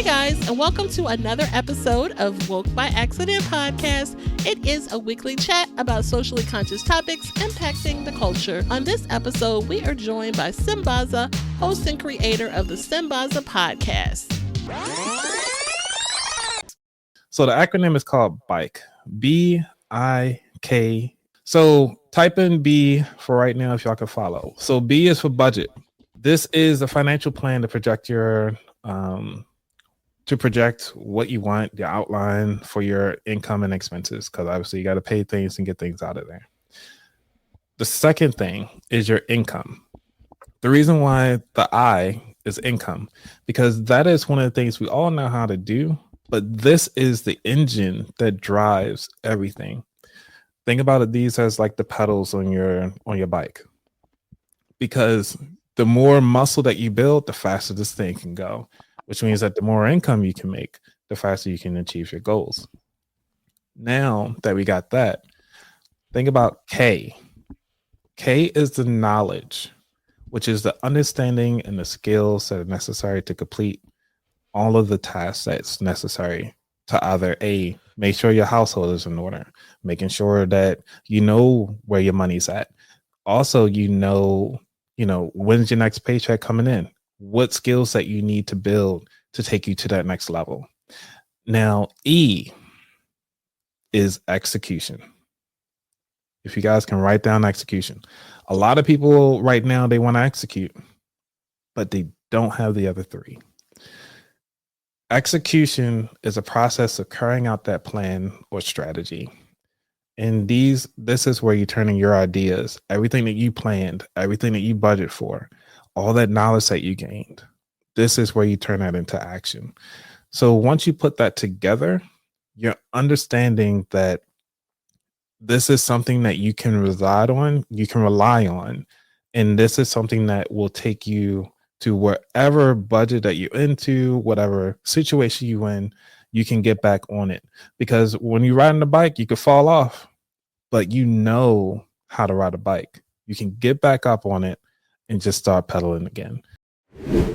Hey guys, and welcome to another episode of Woke by Accident Podcast. It is a weekly chat about socially conscious topics impacting the culture. On this episode, we are joined by Sambaza, host and creator of the Sambaza Podcast. So the acronym is called BIKE, B-I-K. So type in B for right now if y'all can follow. So B is for budget. This is a financial plan to project your what you want, the outline for your income and expenses, because obviously you got to pay things and get things out of there. The second thing is your income. The reason why the I is income, because that is one of the things we all know how to do, but this is the engine that drives everything. Think about it, these as like the pedals on your bike, because the more muscle that you build, the faster this thing can go, which means that the more income you can make, the faster you can achieve your goals. Now that we got that, think about K. K is the knowledge, which is the understanding and the skills that are necessary to complete all of the tasks that's necessary to either A, make sure your household is in order, making sure that you know where your money's at. Also, you know, when's your next paycheck coming in? What skills that you need to build to take you to that next level. Now, E is execution. If you guys can write down execution. A lot of people right now, they want to execute, but they don't have the other three. Execution is a process of carrying out that plan or strategy. And this is where you're turning your ideas, everything that you planned, everything that you budget for, all that knowledge that you gained. This is where you turn that into action. So once you put that together, you're understanding that this is something that you can rely on. And this is something that will take you to wherever budget that you're into, whatever situation you in, you can get back on it. Because when you're riding a bike, you could fall off, but you know how to ride a bike. You can get back up on it and just start pedaling again. Hey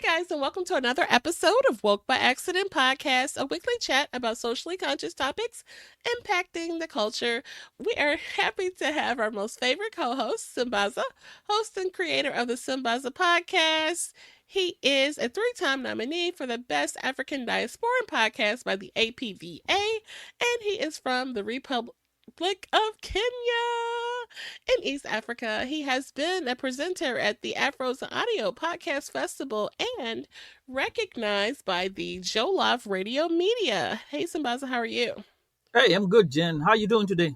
guys, and welcome to another episode of Woke by Accident Podcast, a weekly chat about socially conscious topics impacting the culture. We are happy to have our most favorite co-host, Sambaza, host and creator of the Sambaza Podcast. He is a 3-time nominee for the Best African Diasporan Podcast by the APVA, and he is from the Republic of Kenya in East Africa. He has been a presenter at the Afros and Audio Podcast Festival and recognized by the Jollof Radio Media. Hey, Sambaza, how are you? Hey, I'm good, Jen. How you doing today?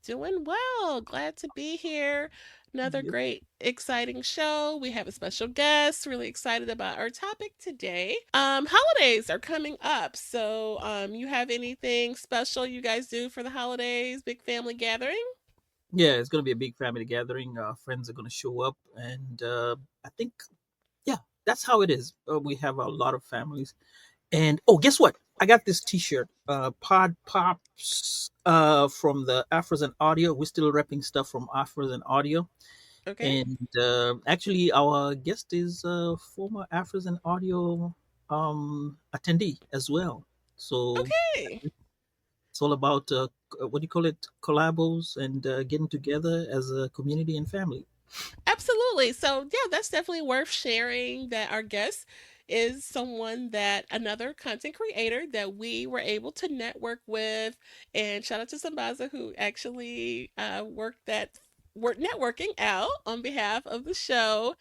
Doing well. Glad to be here. Another great, exciting show. We have a special guest. Really excited about our topic today. Holidays are coming up. So, you have anything special you guys do for the holidays? Big family gathering? Yeah, it's gonna be a big family gathering. Friends are gonna show up, and I think, yeah, that's how it is. We have a lot of families, and guess what? I got this T-shirt, Pod Pops, from the Afros and Audio. We're still repping stuff from Afros and Audio. Okay. And actually, our guest is a former Afros and Audio attendee as well. So Okay. it's all about what do you call it, collabos and getting together as a community and family. Absolutely. So, yeah, that's definitely worth sharing that our guest is another content creator that we were able to network with. And shout out to Sambaza, who actually worked networking out on behalf of the show.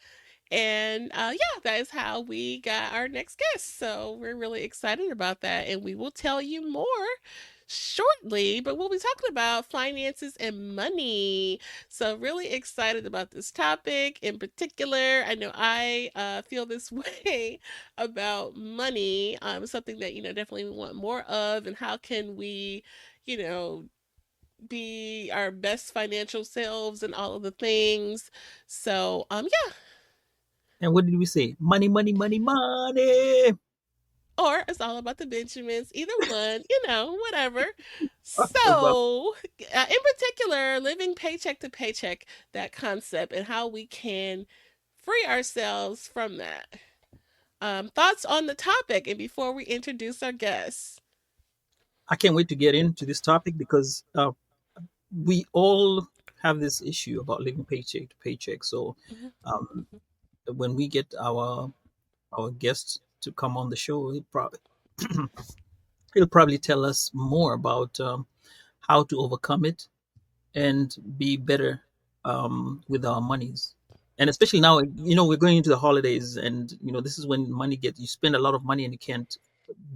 And yeah, that is how we got our next guest. So we're really excited about that. And we will tell you more shortly, but we'll be talking about finances and money. So really excited about this topic in particular. I know I feel this way about money. Something that, definitely we want more of, and how can we, you know, be our best financial selves and all of the things. So, yeah. And what did we say? Money, money, money, money. Or it's all about the Benjamins. Either one, whatever. Well, So, in particular, living paycheck to paycheck, that concept and how we can free ourselves from that. thoughts on the topic and before we introduce our guests. I can't wait to get into this topic because we all have this issue about living paycheck to paycheck. So Mhm. um, when we get our guests to come on the show, he'll probably tell us more about how to overcome it and be better with our monies. And especially now, we're going into the holidays, and this is when you spend a lot of money and you can't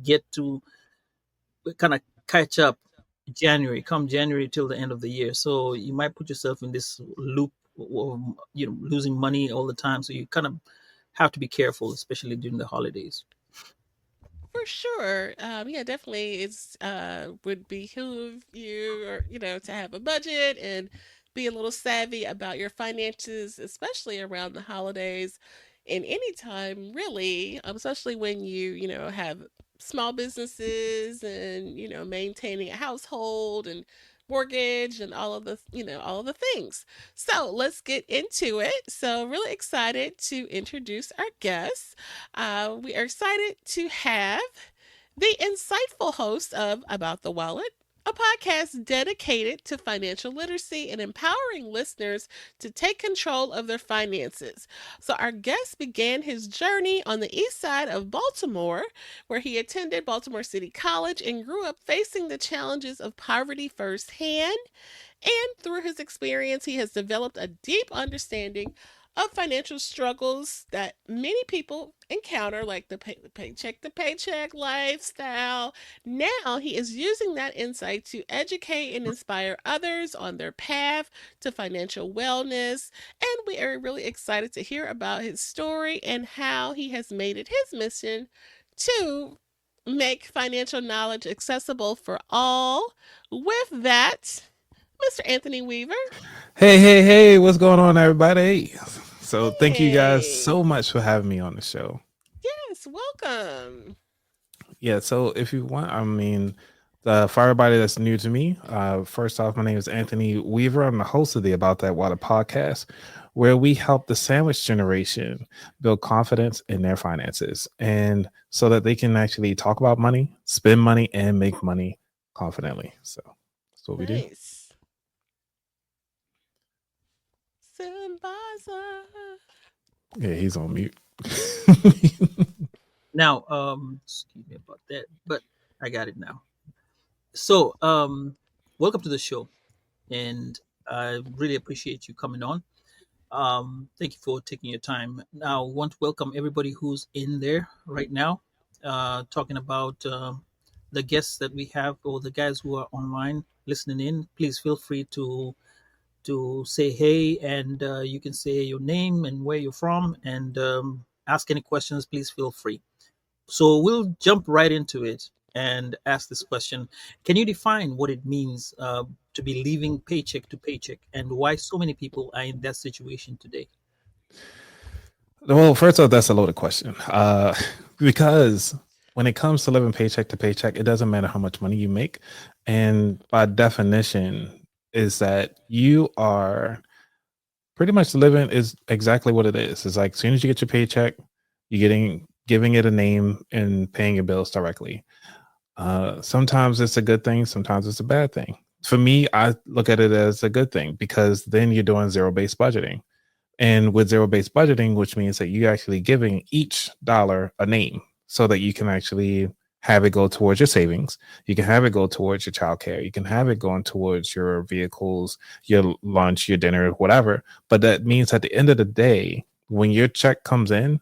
get to kind of catch up come January till the end of the year. So you might put yourself in this loop of losing money all the time. So you kind of have to be careful, especially during the holidays. For sure. Yeah, definitely. It's would behoove you, or to have a budget and be a little savvy about your finances, especially around the holidays, and any time really. Especially when you have small businesses and maintaining a household and mortgage and all of the things. So let's get into it. So really excited to introduce our guests. We are excited to have the insightful host of About the Wallet, a podcast dedicated to financial literacy and empowering listeners to take control of their finances. So, our guest began his journey on the east side of Baltimore, where he attended Baltimore City College and grew up facing the challenges of poverty firsthand. And through his experience, he has developed a deep understanding of financial struggles that many people encounter, like the paycheck to paycheck lifestyle. Now he is using that insight to educate and inspire others on their path to financial wellness. And we are really excited to hear about his story and how he has made it his mission to make financial knowledge accessible for all. With that, Mr. Anthony Weaver. Hey, what's going on, everybody? So thank you guys Hey. so much for having me on the show. Yes, welcome. Yeah, so if you want, for everybody that's new to me, first off, my name is Anthony Weaver. I'm the host of the About That Water podcast, where we help the sandwich generation build confidence in their finances, and so that they can actually talk about money, spend money, and make money confidently. So that's what we do. Nice. Sambaza. Yeah, he's on mute. Now, excuse me about that, but I got it now. So, welcome to the show, and I really appreciate you coming on. Thank you for taking your time. Now, I want to welcome everybody who's in there right now, talking about the guests that we have or the guys who are online listening in. Please feel free to say hey, and you can say your name and where you're from, and ask any questions. Please feel free. So we'll jump right into it and ask this question. Can you define what it means to be living paycheck to paycheck, and why so many people are in that situation today? Well, first off, that's a loaded question. Because when it comes to living paycheck to paycheck, it doesn't matter how much money you make. And by definition, is that you are pretty much living is exactly what it is. It's like as soon as you get your paycheck, you're giving it a name and paying your bills directly. Sometimes it's a good thing, sometimes it's a bad thing. For me, I look at it as a good thing because then you're doing zero-based budgeting. And with zero-based budgeting, which means that you're actually giving each dollar a name so that you can actually have it go towards your savings. You can have it go towards your childcare. You can have it going towards your vehicles, your lunch, your dinner, whatever. But that means at the end of the day, when your check comes in,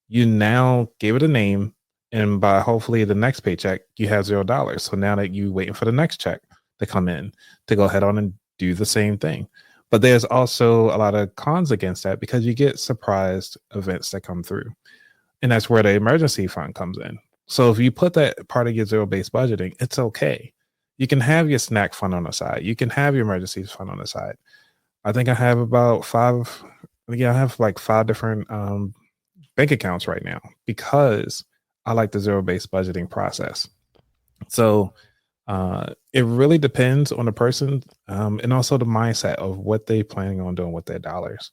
you now gave it a name. And by hopefully the next paycheck, you have $0. So now that you're waiting for the next check to come in to go ahead on and do the same thing. But there's also a lot of cons against that because you get surprised events that come through. And that's where the emergency fund comes in. So if you put that part of your zero-based budgeting, it's okay. You can have your snack fund on the side. You can have your emergency fund on the side. I think I have about I have like 5 different bank accounts right now because I like the zero-based budgeting process. So it really depends on the person and also the mindset of what they're planning on doing with their dollars.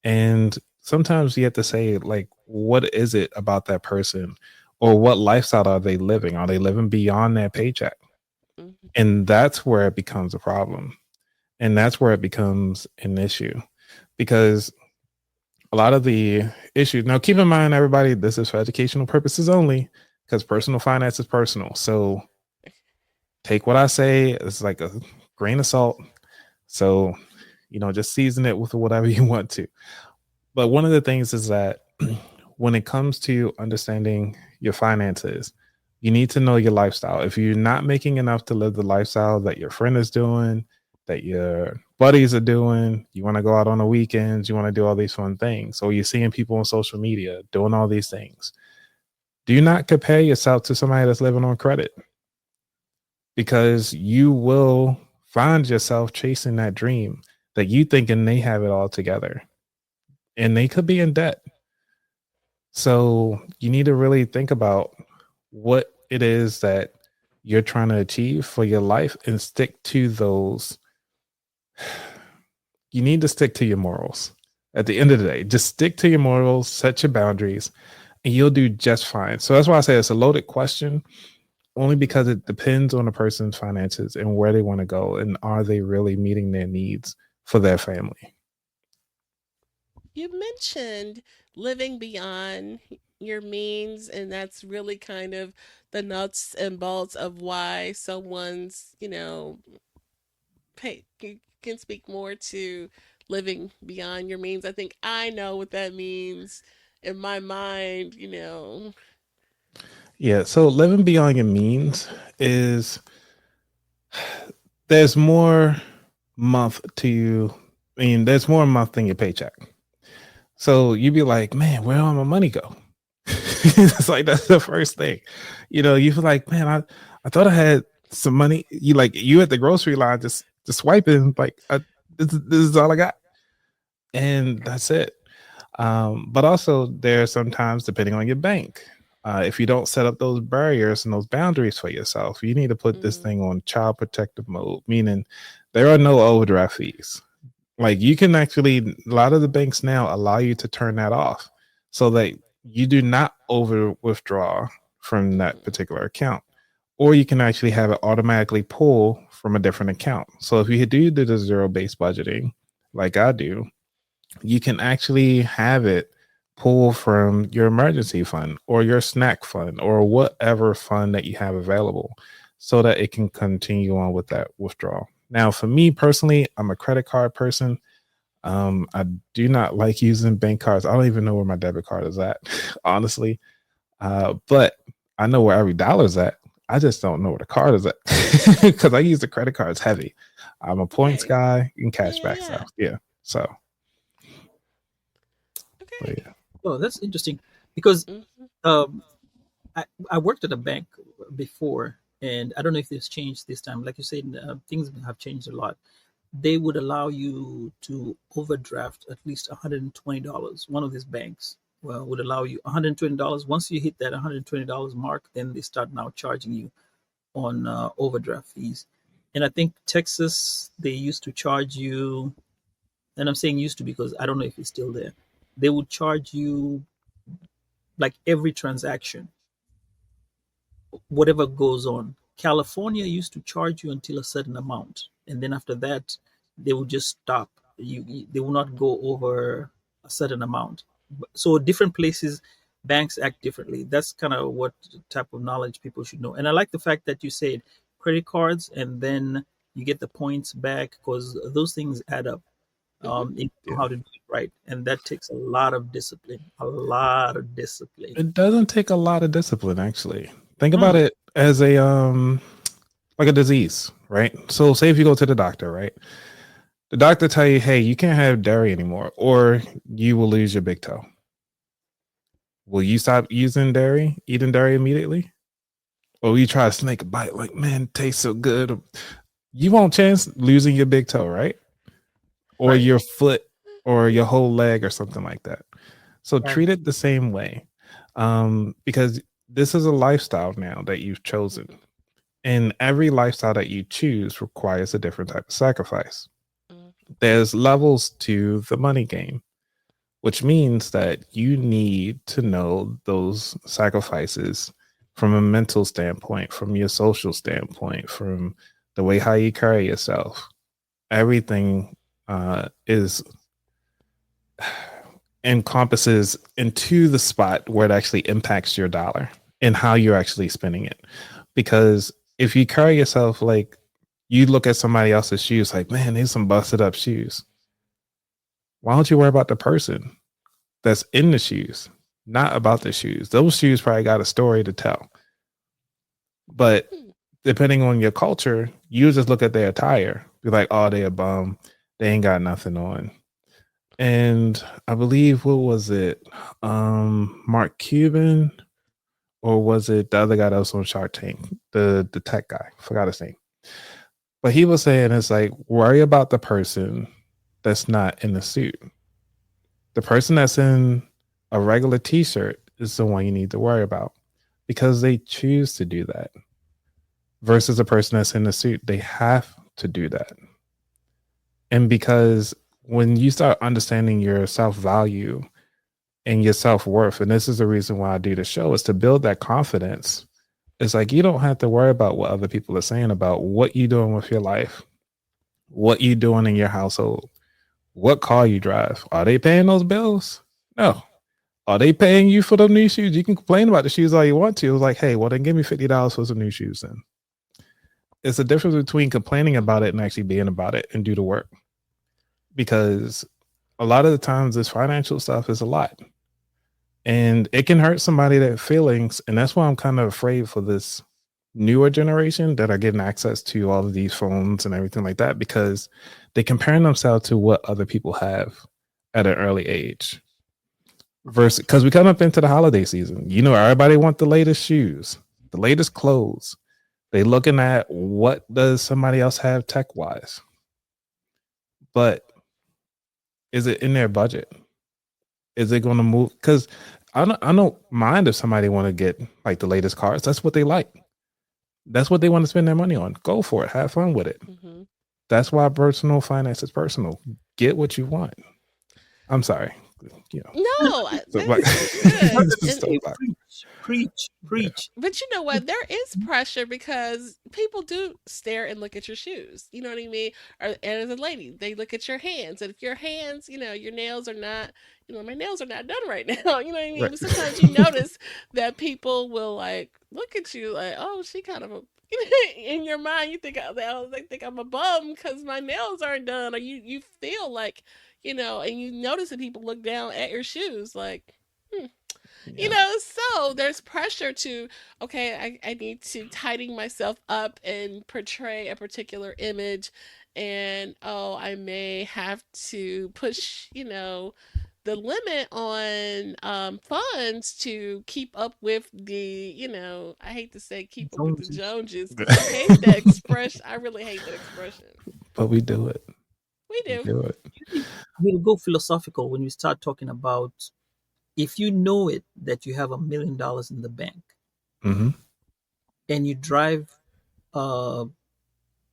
And sometimes you have to say, like, what is it about that person, or what lifestyle are they living? Are they living beyond their paycheck? Mhm. And that's where it becomes a problem. And that's where it becomes an issue, because a lot of the issues, now keep in mind, everybody, this is for educational purposes only, because personal finance is personal. So take what I say, it's like a grain of salt. So, just season it with whatever you want to. But one of the things is that when it comes to understanding your finances, you need to know your lifestyle. If you're not making enough to live the lifestyle that your friend is doing, that your buddies are doing, you want to go out on the weekends, you want to do all these fun things. So you're seeing people on social media doing all these things. Do not compare yourself to somebody that's living on credit, because you will find yourself chasing that dream that you thinking they have it all together, and they could be in debt. So you need to really think about what it is that you're trying to achieve for your life and stick to those. You need to stick to your morals. At the end of the day, just stick to your morals, set your boundaries, and you'll do just fine. So that's why I say it's a loaded question, only because it depends on a person's finances and where they want to go, and are they really meeting their needs for their family. You mentioned living beyond your means, and that's really kind of the nuts and bolts of why someone's, you can speak more to living beyond your means. I think I know what that means in my mind. Yeah, so living beyond your means is, there's more month to you. I mean, there's more month than your paycheck. So you'd be like, man, where all my money go? It's like, that's the first thing. You feel like, man, I thought I had some money. You at the grocery line just swiping, like, this is all I got. And that's it. But also, there are sometimes, depending on your bank, if you don't set up those barriers and those boundaries for yourself, you need to put this Mm, thing on child protective mode, meaning there are no overdraft fees. Like, you can actually, a lot of the banks now allow you to turn that off so that you do not over withdraw from that mm, particular account. Or you can actually have it automatically pull from a different account. So if you do the zero based budgeting, like I do, you can actually have it pull from your emergency fund or your snack fund or whatever fund that you have available, so that it can continue on with that withdrawal. Now, for me personally, I'm a credit card person. I do not like using bank cards. I don't even know where my debit card is at, honestly. But I know where every dollar is at. I just don't know where the card is at, because I use the credit cards heavy. I'm a points okay. guy and Yeah, yeah, cashback yeah. stuff. Yeah. So, but Okay. yeah. Oh, that's interesting because Hmm. um, I worked at a bank before, and I don't know if this changed this time. Like you said, things have changed a lot. They would allow you to overdraft at least $120. One of these banks would allow you $120. Once you hit that $120 mark, then they start now charging you on overdraft fees. And I think Texas, they used to charge you, and I'm saying used to because I don't know if it's still there. They would charge you like every transaction, whatever goes on. California used to charge you until a certain amount, and then after that, they would just stop. They will not go over a certain amount. So different places, banks act differently. That's kind of what type of knowledge people should know. And I like the fact that you said credit cards, and then you get the points back because those things add up. Hmm. You know Yeah. how to do it right, and that takes a lot of discipline. A lot of discipline. It doesn't take a lot of discipline, actually. Think about Mm, it as a like a disease, right? So say if you go to the doctor, right? The doctor tell you, hey, you can't have dairy anymore, or you will lose your big toe. Will you stop eating dairy immediately? Or will you try to snake a bite, like, man, it tastes so good? You won't chance losing your big toe, right? Or right, your foot or your whole leg or something like that. So right. treat it the same way, because this is a lifestyle now that you've chosen. And every lifestyle that you choose requires a different type of sacrifice. Hmm. There's levels to the money game. which means that you need to know those sacrifices from a mental standpoint, from your social standpoint, from the way how you carry yourself. Everything is encompasses into the spot where it actually impacts your dollar and how you're actually spending it. Because if you carry yourself like you look at somebody else's shoes, like, man, there's some busted up shoes. Why don't you worry about the person that's in the shoes, not about the shoes? Those shoes probably got a story to tell. But depending on your culture, you just look at their attire, be like, oh, they a bum. They ain't got nothing on. And I believe, what was it? Mark Cuban, or was it the other guy that was on Shark Tank? The tech guy. Forgot his name. But he was saying it's like, worry about the person that's not in the suit. The person that's in a regular t-shirt is the one you need to worry about, because they choose to do that. Versus a person that's in the suit, they have to do that. And because when you start understanding your self-value and your self-worth, and this is the reason why I do the show, is to build that confidence. It's like, you don't have to worry about what other people are saying about what you're doing with your life, what you're doing in your household, what car you drive. Are they paying those bills? No. Are they paying you for the new shoes? You can complain about the shoes all you want to. It was like, hey, well, then give me $50 for some new shoes then. It's the difference between complaining about it and actually being about it and do the work. Because a lot of the times this financial stuff is a lot. And it can hurt somebody their feelings. And that's why I'm kind of afraid for this newer generation that are getting access to all of these phones and everything like that, because they're comparing themselves to what other people have at an early age. Versus, because we come up into the holiday season, you know, everybody want the latest shoes, the latest clothes. They looking at what does somebody else have tech wise, but is it in their budget? Is it going to move? Because I don't mind if somebody want to get like the latest cars. That's what they like. That's what they want to spend their money on. Go for it. Have fun with it. Mm-hmm. That's why personal finance is personal. Get what you want. I'm sorry. You know. No, So, preach. Yeah. But you know what? There is pressure because people do stare and look at your shoes. You know what I mean? And as a lady, they look at your hands. And if your hands, you know, your nails are not, you know, my nails are not done right now. You know what I mean? Right. But sometimes you notice that people will like look at you like, oh, she kind of a, in your mind, you think, they think I'm a bum because my nails aren't done, or you feel like, you know, and you notice that people look down at your shoes like, yeah. You know, so there's pressure to, okay, I need to tighten myself up and portray a particular image, and oh, I may have to push, you know, the limit on funds to keep up with the, you know, I hate to say keep up with the Joneses. I hate that expression. I really hate that expression. But we do it. We do. We do it. We'll go philosophical when you start talking about, if you know it that you have $1 million in the bank, mm-hmm. and you drive,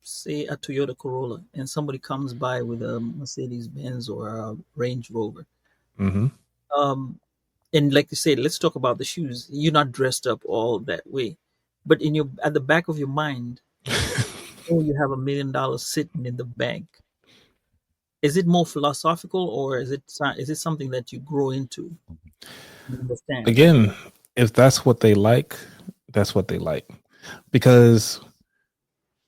say a Toyota Corolla, and somebody comes by with a Mercedes Benz or a Range Rover, mm-hmm. And like you said, let's talk about the shoes. You're not dressed up all that way, but at the back of your mind, oh, you have $1 million sitting in the bank. Is it more philosophical, or is it something that you grow into? Understand? Again, if that's what they like, that's what they like. Because,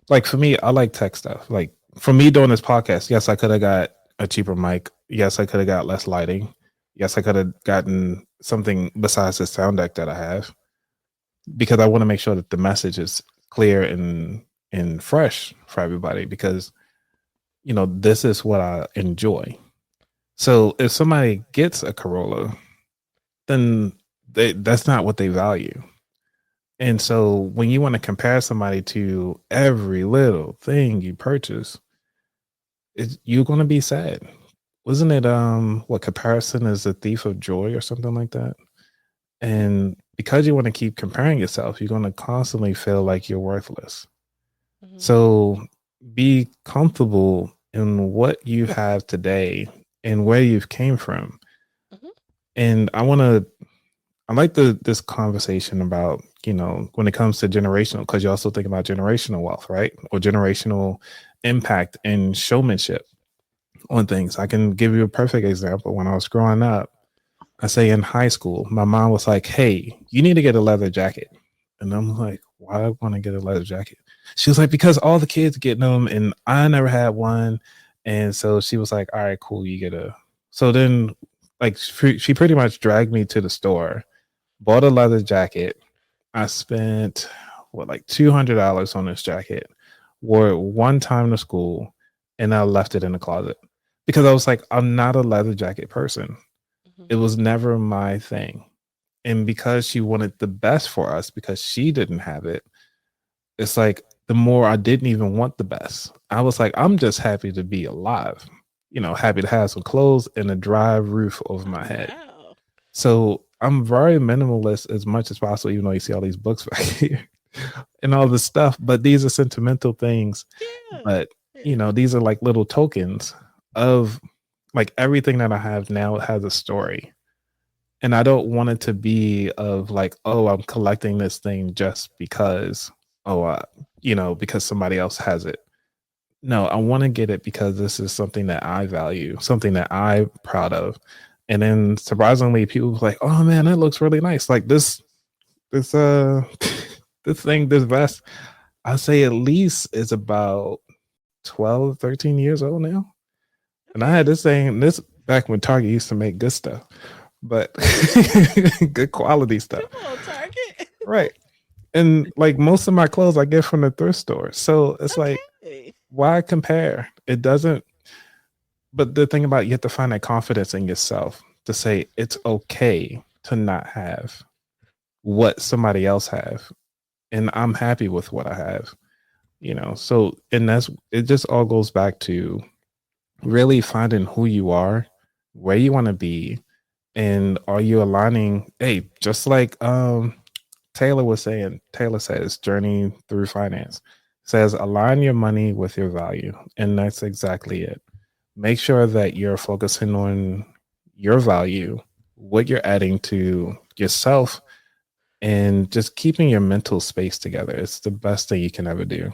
like, for me, I like tech stuff. Like, for me doing this podcast, yes, I could have got a cheaper mic. Yes, I could have got less lighting. Yes, I could have gotten something besides the sound deck that I have, because I want to make sure that the message is clear and fresh for everybody, because, you know, this is what I enjoy. So if somebody gets a Corolla, then that's not what they value. And so when you want to compare somebody to every little thing you purchase, you're going to be sad. Wasn't it what comparison is the thief of joy or something like that? And because you want to keep comparing yourself, you're going to constantly feel like you're worthless. Mm-hmm. So be comfortable in what you have today and where you've came from. And I like this conversation about, when it comes to generational, because you also think about generational wealth, right? Or generational impact and showmanship on things. I can give you a perfect example. When I was growing up, I say in high school, my mom was like, "Hey, you need to get a leather jacket." And I'm like, "Why do I want to get a leather jacket?" She was like, "Because all the kids getting them and I never had one." And so she was like, "All right, cool, you get a." So then, like, she pretty much dragged me to the store, bought a leather jacket. I spent what, like $200 on this jacket, wore it one time to school, and I left it in the closet because I was like, I'm not a leather jacket person. Mhm. It was never my thing. And because she wanted the best for us, because she didn't have it, it's like the more I didn't even want the best. I was like, I'm just happy to be alive, happy to have some clothes and a dry roof over Oh my head. wow. So I'm very minimalist as much as possible, even though you see all these books back here and all this stuff. But these are sentimental things. Yeah. But, Yeah. these are like little tokens of like everything that I have now has a story. And I don't want it to be of like, oh, I'm collecting this thing just because, oh, because somebody else has it. No, I want to get it because this is something that I value, something that I'm proud of. And then surprisingly, people were like, "Oh man, that looks really nice." Like this this thing, this vest, I say at least is about 12, 13 years old now. And I Okay. had this thing, this back when Target used to make good stuff, but good quality stuff. Come on, Target. Right. And like most of my clothes I get from the thrift store. So it's like, Okay. why compare? It doesn't. But the thing about, you have to find that confidence in yourself to say it's okay to not have what somebody else have, and I'm happy with what I have. So, and that's, it just all goes back to really finding who you are, where you want to be, and are you aligning, hey, just like Taylor was saying, Taylor says journey through finance, says align your money with your value, and that's exactly it. Make sure that you're focusing on your value, what you're adding to yourself, and just keeping your mental space together. It's the best thing you can ever do.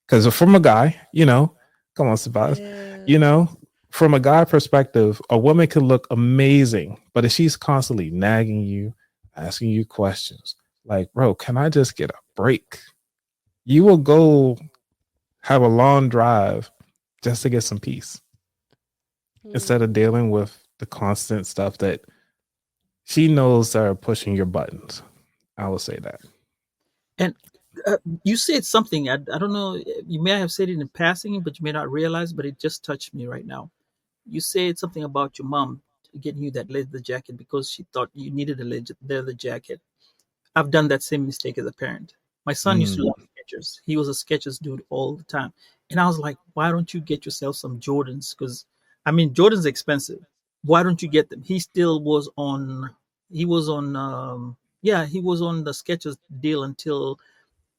Because from a guy, come on, Sabaz, you Yeah. know, from a guy perspective, a woman could look amazing, but if she's constantly nagging you, asking you questions, like, bro, can I just get a break? You will go have a long drive just to get some peace instead of Hmm. dealing with the constant stuff that she knows are pushing your buttons. I will say that. And you said something. I don't know. You may have said it in passing, but you may not realize. But it just touched me right now. You said something about your mom getting you that leather jacket because she thought you needed a leather jacket. I've done that same mistake as a parent. My son used to Mm, love Skechers. He was a Skechers dude all the time, and I was like, "Why don't you get yourself some Jordans? Because I mean, Jordans are expensive. Why don't you get them?" He still was on. He was on. Yeah, he was on the Skechers deal until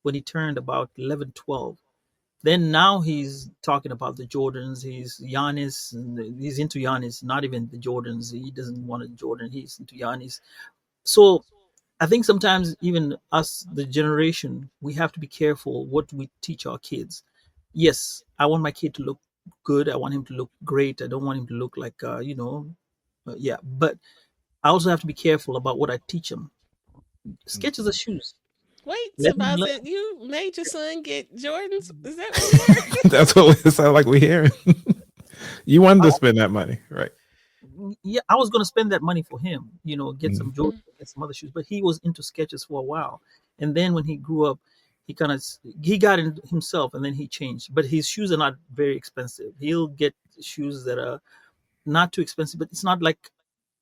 when he turned about 11, 12. Then now he's talking about the Jordans. He's Giannis, and he's into Giannis, not even the Jordans. He doesn't want a Jordan. He's into Giannis. So I think sometimes even us, the generation, we have to be careful what we teach our kids. Yes, I want my kid to look good. I want him to look great. I don't want him to look like, yeah. But I also have to be careful about what I teach him. Sketches mhm. of shoes. Wait, Let him Sambaza, learn. you made your son get Jordans? Is that what we heard? That's what it sounds like we hearing. You wanted to spend that money, right? Yeah, I was gonna spend that money for him, get Mm, some Jordan, get some other shoes. But he was into Skechers for a while, and then when he grew up, he kind of he got in himself, and then he changed. But his shoes are not very expensive. He'll get shoes that are not too expensive, but it's not like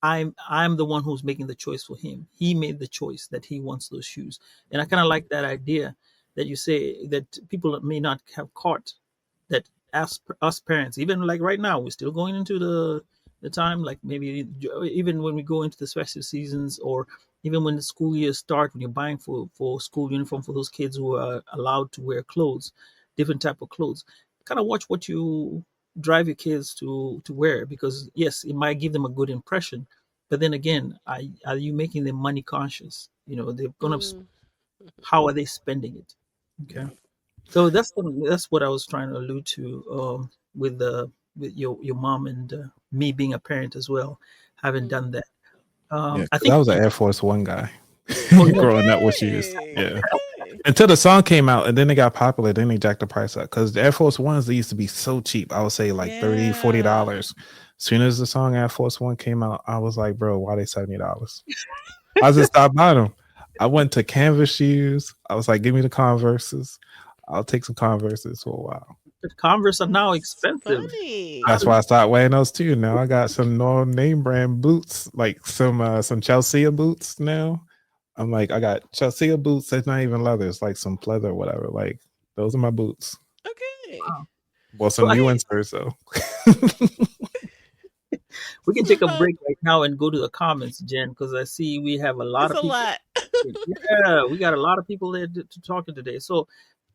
I'm the one who's making the choice for him. He made the choice that he wants those shoes, and I kind of like that idea that you say that people may not have caught that as us parents, even like right now, we're still going into the time, like maybe even when we go into the festive seasons, or even when the school years start, when you're buying for school uniform for those kids who are allowed to wear clothes, different type of clothes. Kind of watch what you drive your kids to wear, because yes, it might give them a good impression, But then again, are you making them money conscious? They're gonna. Mm. How are they spending it? Okay. Yeah. So that's what I was trying to allude to, with the with your mom and me being a parent as well, having done Mm. that. Yeah. I Because I think. was an Air Force One guy Oh yeah. growing up with shoes. Okay. Yeah. Okay. Until the song came out and then they got popular, then they jacked the price up. Because the Air Force Ones, they used to be so cheap. I would say like Yeah. $30, $40. As soon as the song Air Force One came out, I was like, bro, why they $70? I just stopped buying them. I went to Canvas shoes. I was like, give me the Converses. I'll take some Converses for a while. The Converse are now That's expensive. funny. That's why I started wearing those too. Now I got some no name brand boots, like some Chelsea boots now. I'm like, I got Chelsea boots that's not even leather, it's like some pleather or whatever. Like those are my boots. Okay. Wow. Well, So some I new think inserts though. we can take a break right now and go to the comments, Jen, because I see we have a lot It's of a people. lot. Yeah, we got a lot of people there to talking today. So,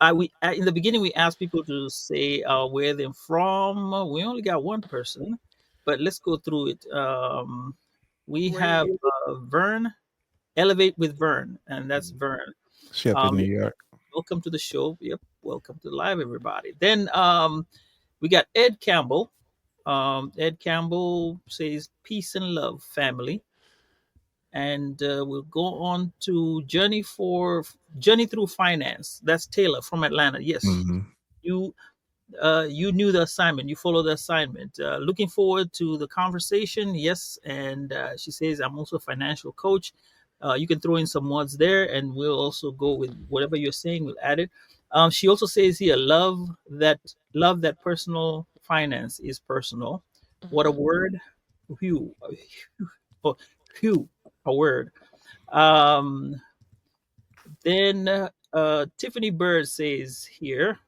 in the beginning we asked people to say where they're from. We only got one person, but let's go through it. We Where have you? Vern, Elevate with Vern, and that's Vern. She up in Um, New York. Welcome to the show. Yep, welcome to the live, everybody. Then we got Ed Campbell. Ed Campbell says peace and love, family. And we'll go on to Journey Through Finance. That's Taylor from Atlanta. Yes, Mm-hmm. you you knew the assignment. You followed the assignment. Looking forward to the conversation. Yes, and she says I'm also a financial coach. You can throw in some words there, and we'll also go with whatever you're saying. We'll add it. She also says here, love that personal finance is personal. What a Mhm. word! Phew, oh, phew, a word. Um, then Tiffany Bird says here,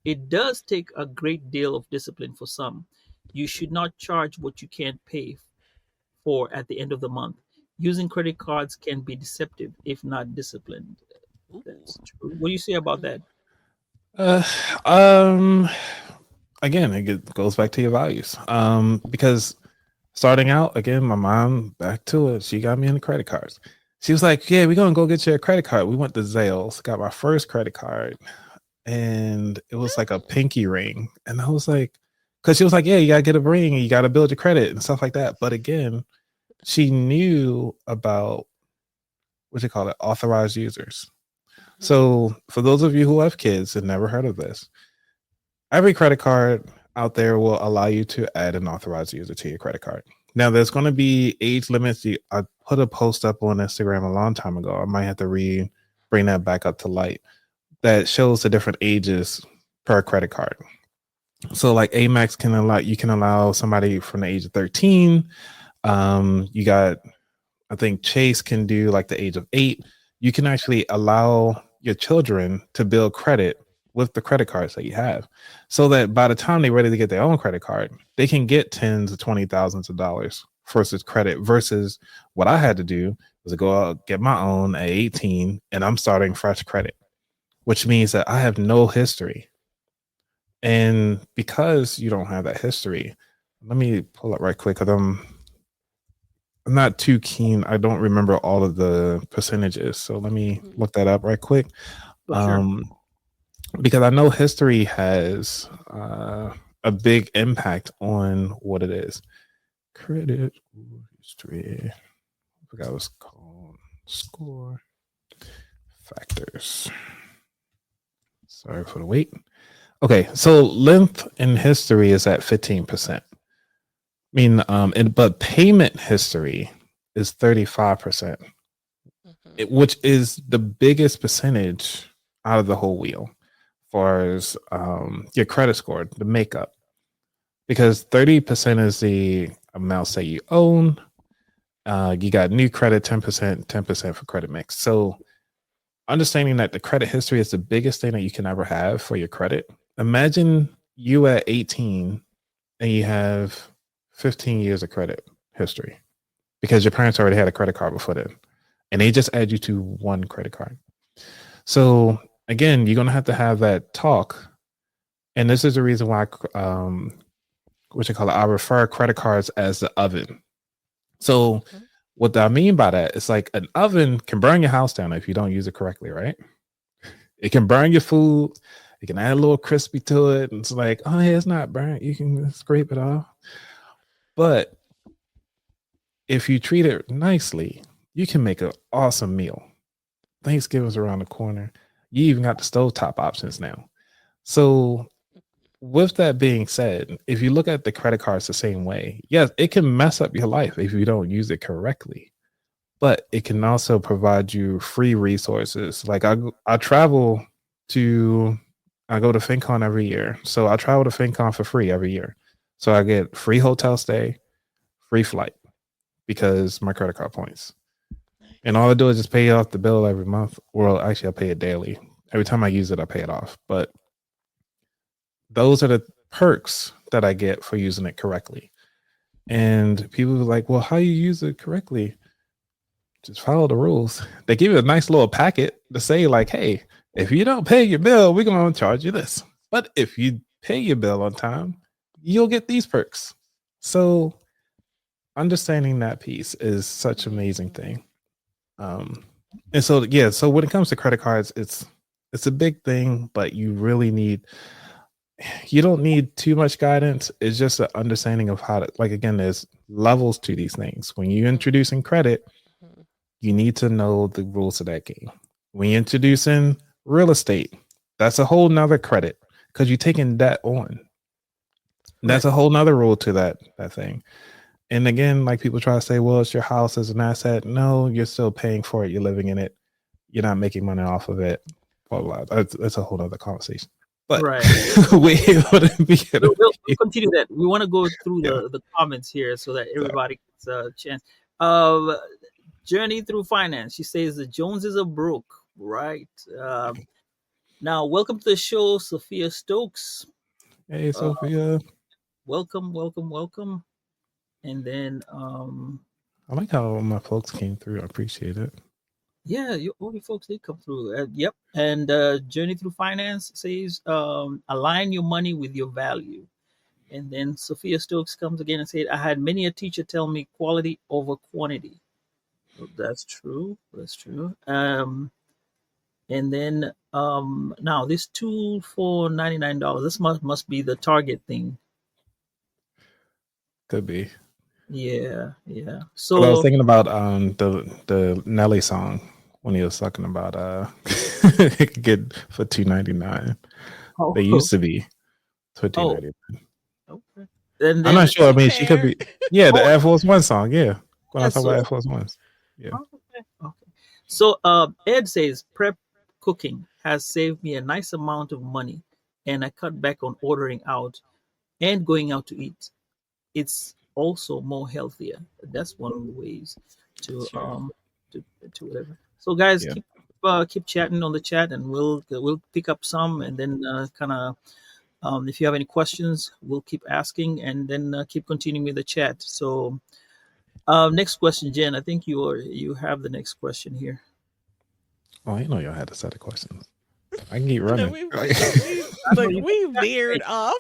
it does take a great deal of discipline for some. You should not charge what you can't pay for at the end of the month. Using credit cards can be deceptive if not disciplined. Ooh. That's true. What do you say about that? Uh, um, again, goes back to your values. Because starting out, again, my mom, back to it, she got me into credit cards. She was like, yeah, we're going to go get you a credit card. We went to Zales, got my first credit card, and it was like a pinky ring. And I was like, because she was like, yeah, you got to get a ring and you got to build your credit and stuff like that. But again, she knew about what you call it, authorized users. Mhm. So for those of you who have kids and never heard of this, every credit card out there will allow you to add an authorized user to your credit card. Now, there's going to be age limits. I put a post up on Instagram a long time ago. I might have to bring that back up to light. That shows the different ages per credit card. So, like Amex can allow somebody from the age of 13. You got, I think Chase can do like the age of 8. You can actually allow your children to build credit with the credit cards that you have, so that by the time they're ready to get their own credit card, they can get tens of 20 thousands of dollars versus credit. Versus what I had to do was to go out, get my own at 18, and I'm starting fresh credit, which means that I have no history. And because you don't have that history, let me pull up right quick because I'm not too keen. I don't remember all of the percentages. So let me Mhm. look that up right quick. Oh, sure. Because I know history has a big impact on what it is. Credit history. I forgot what it's called. Score factors. Sorry for the wait. Okay, so length in history is at 15%. I mean, but payment history is 35%, Mhm. which is the biggest percentage out of the whole wheel, as far as your credit score, the makeup, because 30% is the amounts that you own. You got new credit, 10%, 10% for credit mix. So understanding that the credit history is the biggest thing that you can ever have for your credit. Imagine you at 18 and you have 15 years of credit history because your parents already had a credit card before then, and they just add you to one credit card. So again, you're going to have that talk. And this is the reason why, what you call it, I refer credit cards as the oven. So Okay. what I mean by that is like an oven can burn your house down if you don't use it correctly, right? It can burn your food. You can add a little crispy to it. And it's like, oh, yeah, it's not burnt. You can scrape it off. But if you treat it nicely, you can make an awesome meal. Thanksgiving's around the corner. You even got the stovetop options now. So with that being said, if you look at the credit cards the same way, yes, it can mess up your life if you don't use it correctly. But it can also provide you free resources. Like I travel to I go to FinCon every year. So I travel to FinCon for free every year. So I get free hotel stay, free flight because my credit card points. And all I do is just pay off the bill every month. Well, actually, I pay it daily. Every time I use it, I pay it off. But those are the perks that I get for using it correctly. And people are like, well, how you use it correctly? Just follow the rules. They give you a nice little packet to say, like, hey, if you don't pay your bill, we're going to charge you this. But if you pay your bill on time, you'll get these perks. So understanding that piece is such an amazing thing. And so, yeah, so when it comes to credit cards, it's a big thing, but you don't need too much guidance. It's just an understanding of how to, like, again, there's levels to these things. When you're introducing credit, you need to know the rules of that game. When you're introducing real estate, that's a whole nother credit because you're taking debt on. That's a whole nother rule to that thing. And again, like people try to say, well, it's your house as an asset. No, you're still paying for it. You're living in it. You're not making money off of it. Blah, blah, blah. That's a whole other conversation. But we'll continue that. We want to go through the comments here so that everybody gets a chance. Journey through finance. She says the Joneses are broke, right? Now, welcome to the show, Sophia Stokes. Hey, Sophia. Welcome. And then I like how all my folks came through. I appreciate it. Yeah, all your folks did come through. Yep. And Journey Through Finance says align your money with your value. And then Sophia Stokes comes again and said, I had many a teacher tell me quality over quantity. Well, that's true. And then now this tool for $99. This must be the Target thing. Could be. Yeah. So but I was thinking about the Nelly song when he was talking about it could get for $2.99. They used to be for $2.99. Okay. And I'm not sure. I mean, she could be. Yeah, the Air Force One song. Yeah, when I talk about Air Force Ones. Yeah. Okay. So Ed says prep cooking has saved me a nice amount of money, and I cut back on ordering out and going out to eat. It's also more healthier. That's one of the ways to whatever. So guys, keep chatting on the chat, and we'll pick up some, and then kind of if you have any questions, we'll keep asking, and then keep continuing with the chat. So next question, Jen. I think you have the next question here. Oh, I know y'all had a set of questions. I can keep running. We veered off.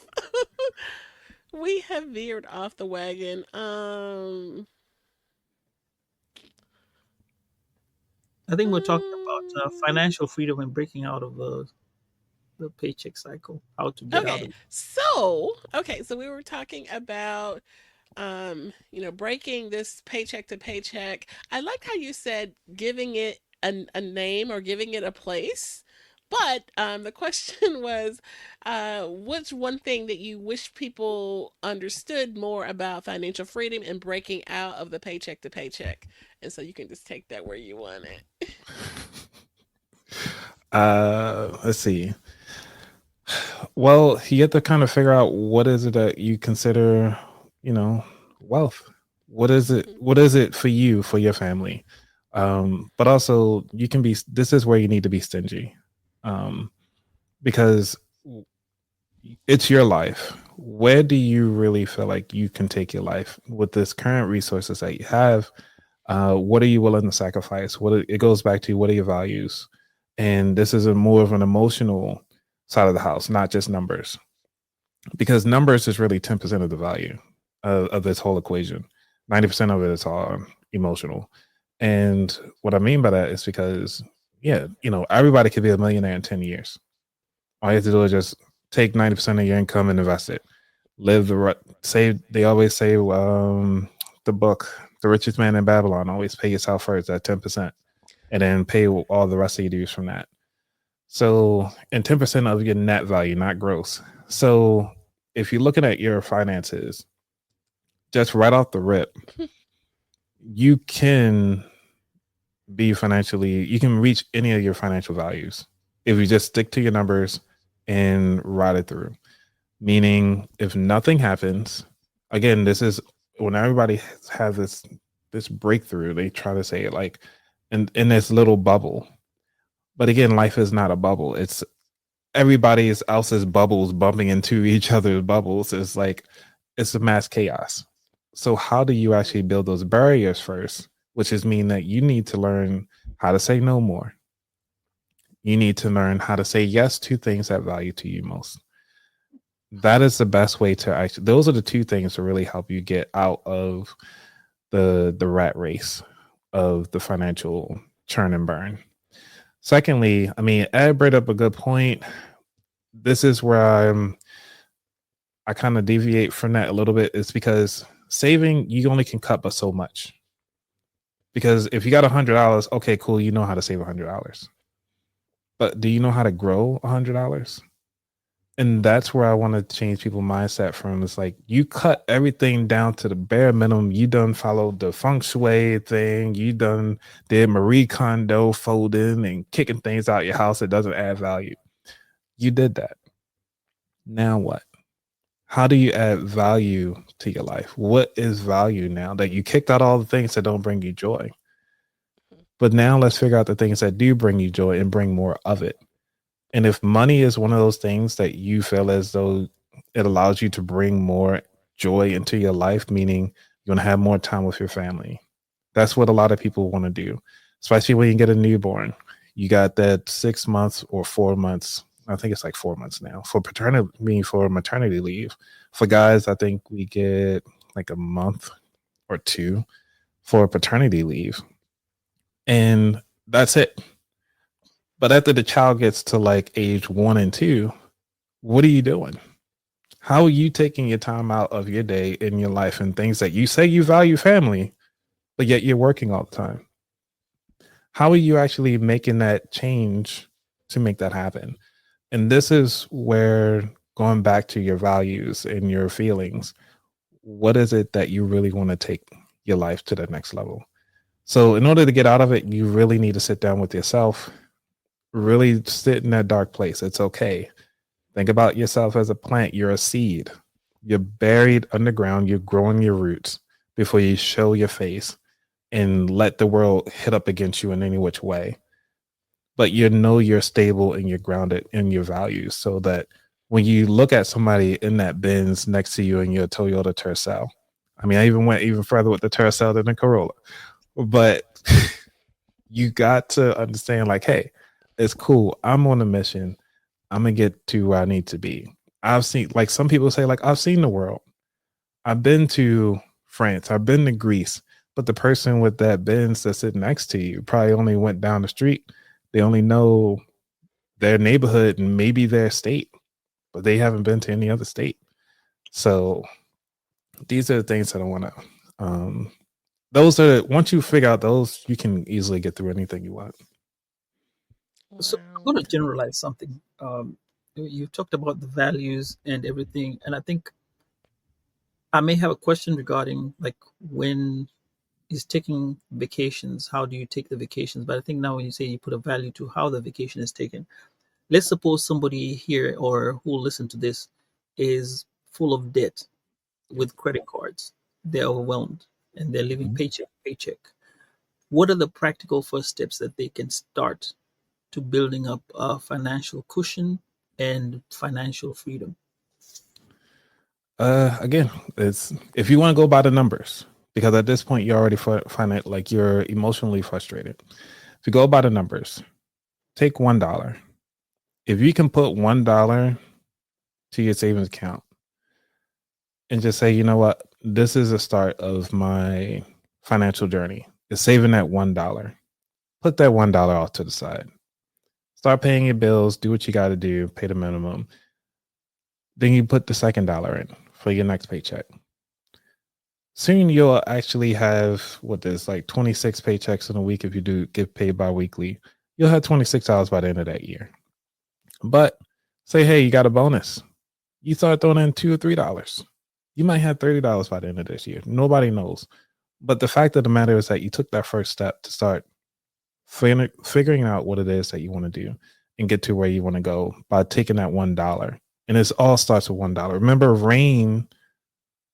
We have veered off the wagon. I think we're talking about financial freedom and breaking out of the paycheck cycle. How to get out of it. So we were talking about breaking this paycheck to paycheck. I like how you said giving it a name or giving it a place. But the question was, what's one thing that you wish people understood more about financial freedom and breaking out of the paycheck to paycheck? And so you can just take that where you want it. Let's see. Well, you have to kind of figure out what is it that you consider, wealth. What is it? What is it for you, for your family? But also this is where you need to be stingy. Because it's your life. Where do you really feel like you can take your life with this current resources that you have? What are you willing to sacrifice? It goes back to what are your values? And this is more of an emotional side of the house, not just numbers, because numbers is really 10% of the value of this whole equation. 90% of it is all emotional. And what I mean by that is because, yeah, everybody could be a millionaire in 10 years. All you have to do is just take 90% of your income and invest it. Live save. They always say, the book, The Richest Man in Babylon, always pay yourself first at 10%, and then pay all the rest of your dues from that. So, and 10% of your net value, not gross. So, if you're looking at your finances, just right off the rip, you can you can reach any of your financial values if you just stick to your numbers and ride it through. Meaning, if nothing happens, again, this is when everybody has this breakthrough, they try to say it like in this little bubble. But again, life is not a bubble. It's everybody else's bubbles bumping into each other's bubbles. It's like it's a mass chaos. So how do you actually build those barriers first? Which is mean that you need to learn how to say no more. You need to learn how to say yes to things that value to you most. That is the best way to actually, those are the two things to really help you get out of the rat race of the financial churn and burn. Secondly, I mean, Ed brought up a good point. This is where I kind of deviate from that a little bit. It's because saving, you only can cut but so much. Because if you got $100, okay, cool, you know how to save $100. But do you know how to grow $100? And that's where I want to change people's mindset from. It's like you cut everything down to the bare minimum. You done followed the feng shui thing. You done did Marie Kondo folding and kicking things out your house that doesn't add value. You did that. Now what? How do you add value to your life? What is value now that you kicked out all the things that don't bring you joy? But now let's figure out the things that do bring you joy and bring more of it. And if money is one of those things that you feel as though it allows you to bring more joy into your life, meaning you're going to have more time with your family. That's what a lot of people want to do, especially when you get a newborn. You got that 6 months or 4 months. I think it's like 4 months now for maternity leave. For guys, I think we get like a month or two for paternity leave. And that's it. But after the child gets to like age 1 and 2, what are you doing? How are you taking your time out of your day in your life and things that you say you value family, but yet you're working all the time? How are you actually making that change to make that happen? And this is where going back to your values and your feelings, what is it that you really want to take your life to the next level? So in order to get out of it, you really need to sit down with yourself, really sit in that dark place. It's okay. Think about yourself as a plant. You're a seed. You're buried underground. You're growing your roots before you show your face and let the world hit up against you in any which way. But you know you're stable and you're grounded in your values, so that when you look at somebody in that Benz next to you in your Toyota Tercel, I mean, I even went even further with the Tercel than the Corolla, but you got to understand, like, hey, it's cool. I'm on a mission. I'm gonna get to where I need to be. I've seen, like some people say, like, I've seen the world. I've been to France. I've been to Greece. But the person with that Benz that's sitting next to you probably only went down the street. They only know their neighborhood and maybe their state, but they haven't been to any other state. So these are the things that I want to, those are, once you figure out those, you can easily get through anything you want. So I'm going to generalize something. You talked about the values and everything, and I think I may have a question regarding, like, when is taking vacations, how do you take the vacations? But I think now when you say you put a value to how the vacation is taken, let's suppose somebody here or who will listen to this is full of debt with credit cards. They're overwhelmed and they're living paycheck to paycheck. What are the practical first steps that they can start to building up a financial cushion and financial freedom? Again, it's, if you want to go by the numbers, because at this point you already find it like you're emotionally frustrated. If you go by the numbers, take $1. If you can put $1 to your savings account and just say, you know what, this is the start of my financial journey. Is saving that $1. Put that $1 off to the side. Start paying your bills. Do what you got to do. Pay the minimum. Then you put the second dollar in for your next paycheck. Soon you'll actually have what is like 26 paychecks in a week if you do get paid bi-weekly. You'll have $26 by the end of that year. But say, hey, you got a bonus. You start throwing in $2 or $3. You might have $30 by the end of this year. Nobody knows. But the fact of the matter is that you took that first step to start figuring out what it is that you want to do and get to where you want to go by taking that $1. And it all starts with $1. Remember, rain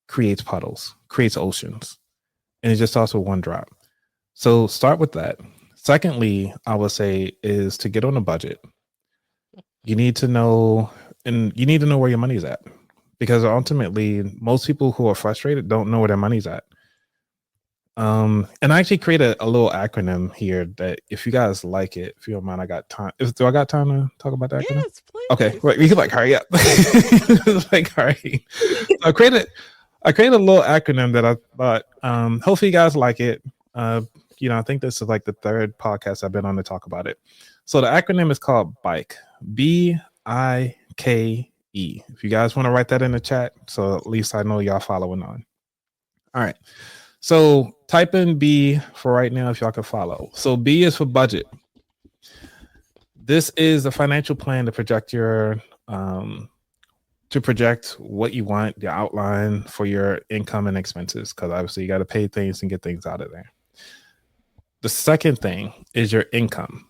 creates puddles, creates oceans, and it just starts with one drop. So start with that. Secondly, I would say is to get on a budget. You need to know, and you need to know where your money's at, because ultimately most people who are frustrated don't know where their money's at. And I actually created a little acronym here that if you guys like it, if you don't mind, I got time. Do I got time to talk about that? Yes, please. Okay, wait, we can like hurry up. Like, all right. So I created a little acronym that I thought hopefully you guys like it. I think this is like the third podcast I've been on to talk about it. So the acronym is called BIKE. BIKE. If you guys want to write that in the chat, so at least I know y'all following on. All right. So type in B for right now if y'all can follow. So B is for budget. This is a financial plan to project your what you want, the outline for your income and expenses, because obviously you got to pay things and get things out of there. The second thing is your income.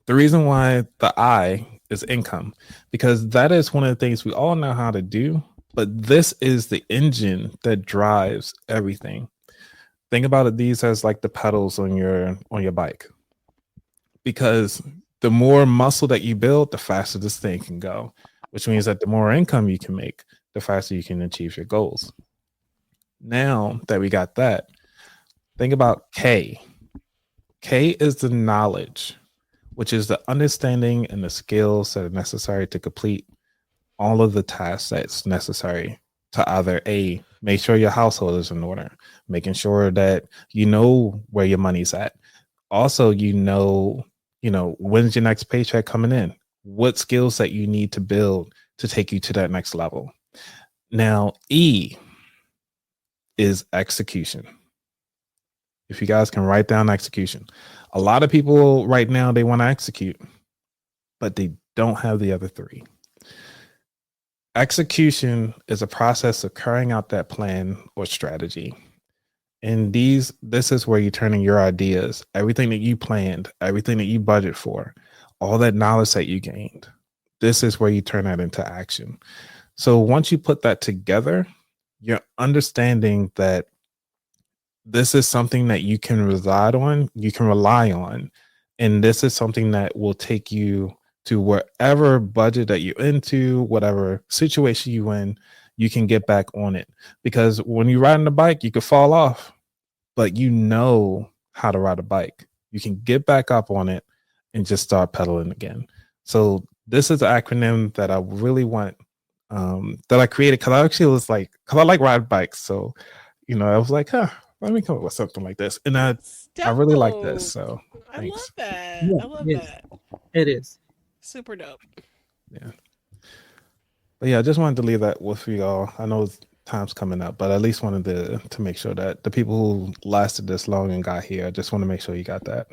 The reason why the I is income, because that is one of the things we all know how to do, but this is the engine that drives everything. Think about it, these as like the pedals on your bike, because the more muscle that you build, the faster this thing can go, which means that the more income you can make, the faster you can achieve your goals. Now that we got that, think about K. K is the knowledge, which is the understanding and the skills that are necessary to complete all of the tasks that's necessary to either A, make sure your household is in order, making sure that you know where your money's at. Also, when's your next paycheck coming in? What skills that you need to build to take you to that next level. Now, E is execution. If you guys can write down execution. A lot of people right now, they want to execute, but they don't have the other three. Execution is a process of carrying out that plan or strategy. And this is where you're turning your ideas, everything that you planned, everything that you budget for, all that knowledge that you gained. This is where you turn that into action. So once you put that together, you're understanding that this is something that you can rely on. And this is something that will take you to wherever budget that you're into, whatever situation you in, you can get back on it. Because when you're riding a bike, you could fall off, but you know how to ride a bike. You can get back up on it and just start pedaling again. So this is an acronym that I really want, that I created because I like riding bikes. So, I was like, let me come up with something like this. And I really like this. So I love that. Yeah, I love that. It is. Super dope. Yeah. But yeah, I just wanted to leave that with you all. I know time's coming up, but I at least wanted to make sure that the people who lasted this long and got here, I just want to make sure you got that.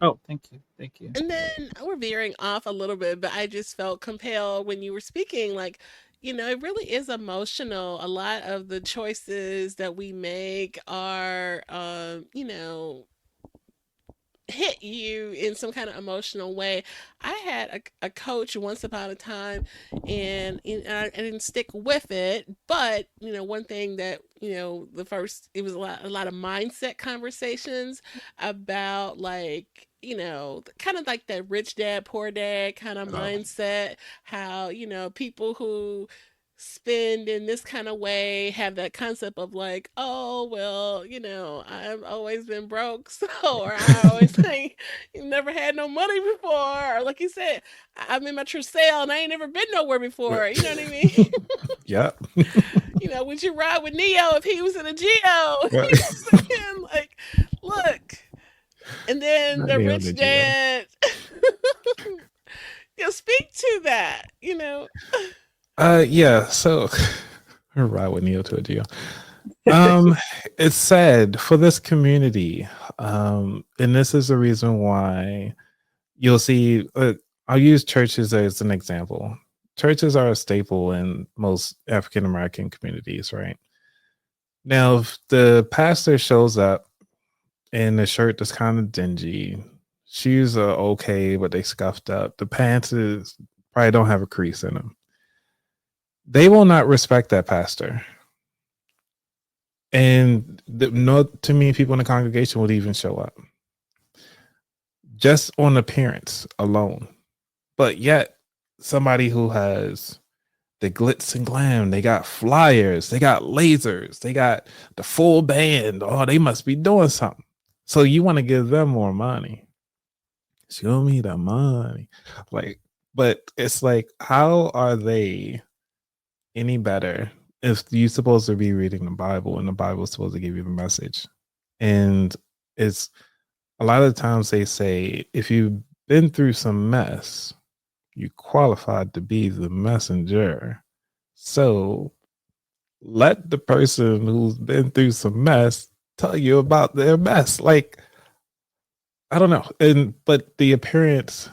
Oh, thank you. Thank you. And then we're veering off a little bit, but I just felt compelled when you were speaking, like, it really is emotional. A lot of the choices that we make are, hit you in some kind of emotional way. I had a coach once upon a time, and I didn't stick with it. But one thing that it was a lot of mindset conversations about, like, kind of like that rich dad poor dad kind of mindset. How people who spend in this kind of way have that concept of like, oh well, I've always been broke, so, or I always like never had no money before, or like you said, I'm in my true sale and I ain't never been nowhere before. You know what I mean? Yeah. Would you ride with Neo if he was in a Geo? Right. Like, look. And then Not the Neo rich the Geo. dad, speak to that, Yeah. So, ride with Neo to a Geo. Um, it's sad for this community. And this is the reason why you'll see. I'll use churches as an example. Churches are a staple in most African American communities, right? Now, if the pastor shows up in a shirt that's kind of dingy, shoes are okay, but they scuffed up. The pants is probably don't have a crease in them. They will not respect that pastor. And not too many people in the congregation would even show up just on appearance alone. But yet, somebody who has the glitz and glam, they got flyers, they got lasers, they got the full band. Oh, they must be doing something. So you want to give them more money. Show me the money. Like, but it's like, how are they any better if you're supposed to be reading the Bible and the Bible is supposed to give you the message? And it's a lot of times they say, if you've been through some mess, you qualified to be the messenger. So let the person who's been through some mess tell you about their mess. Like, I don't know. But the appearance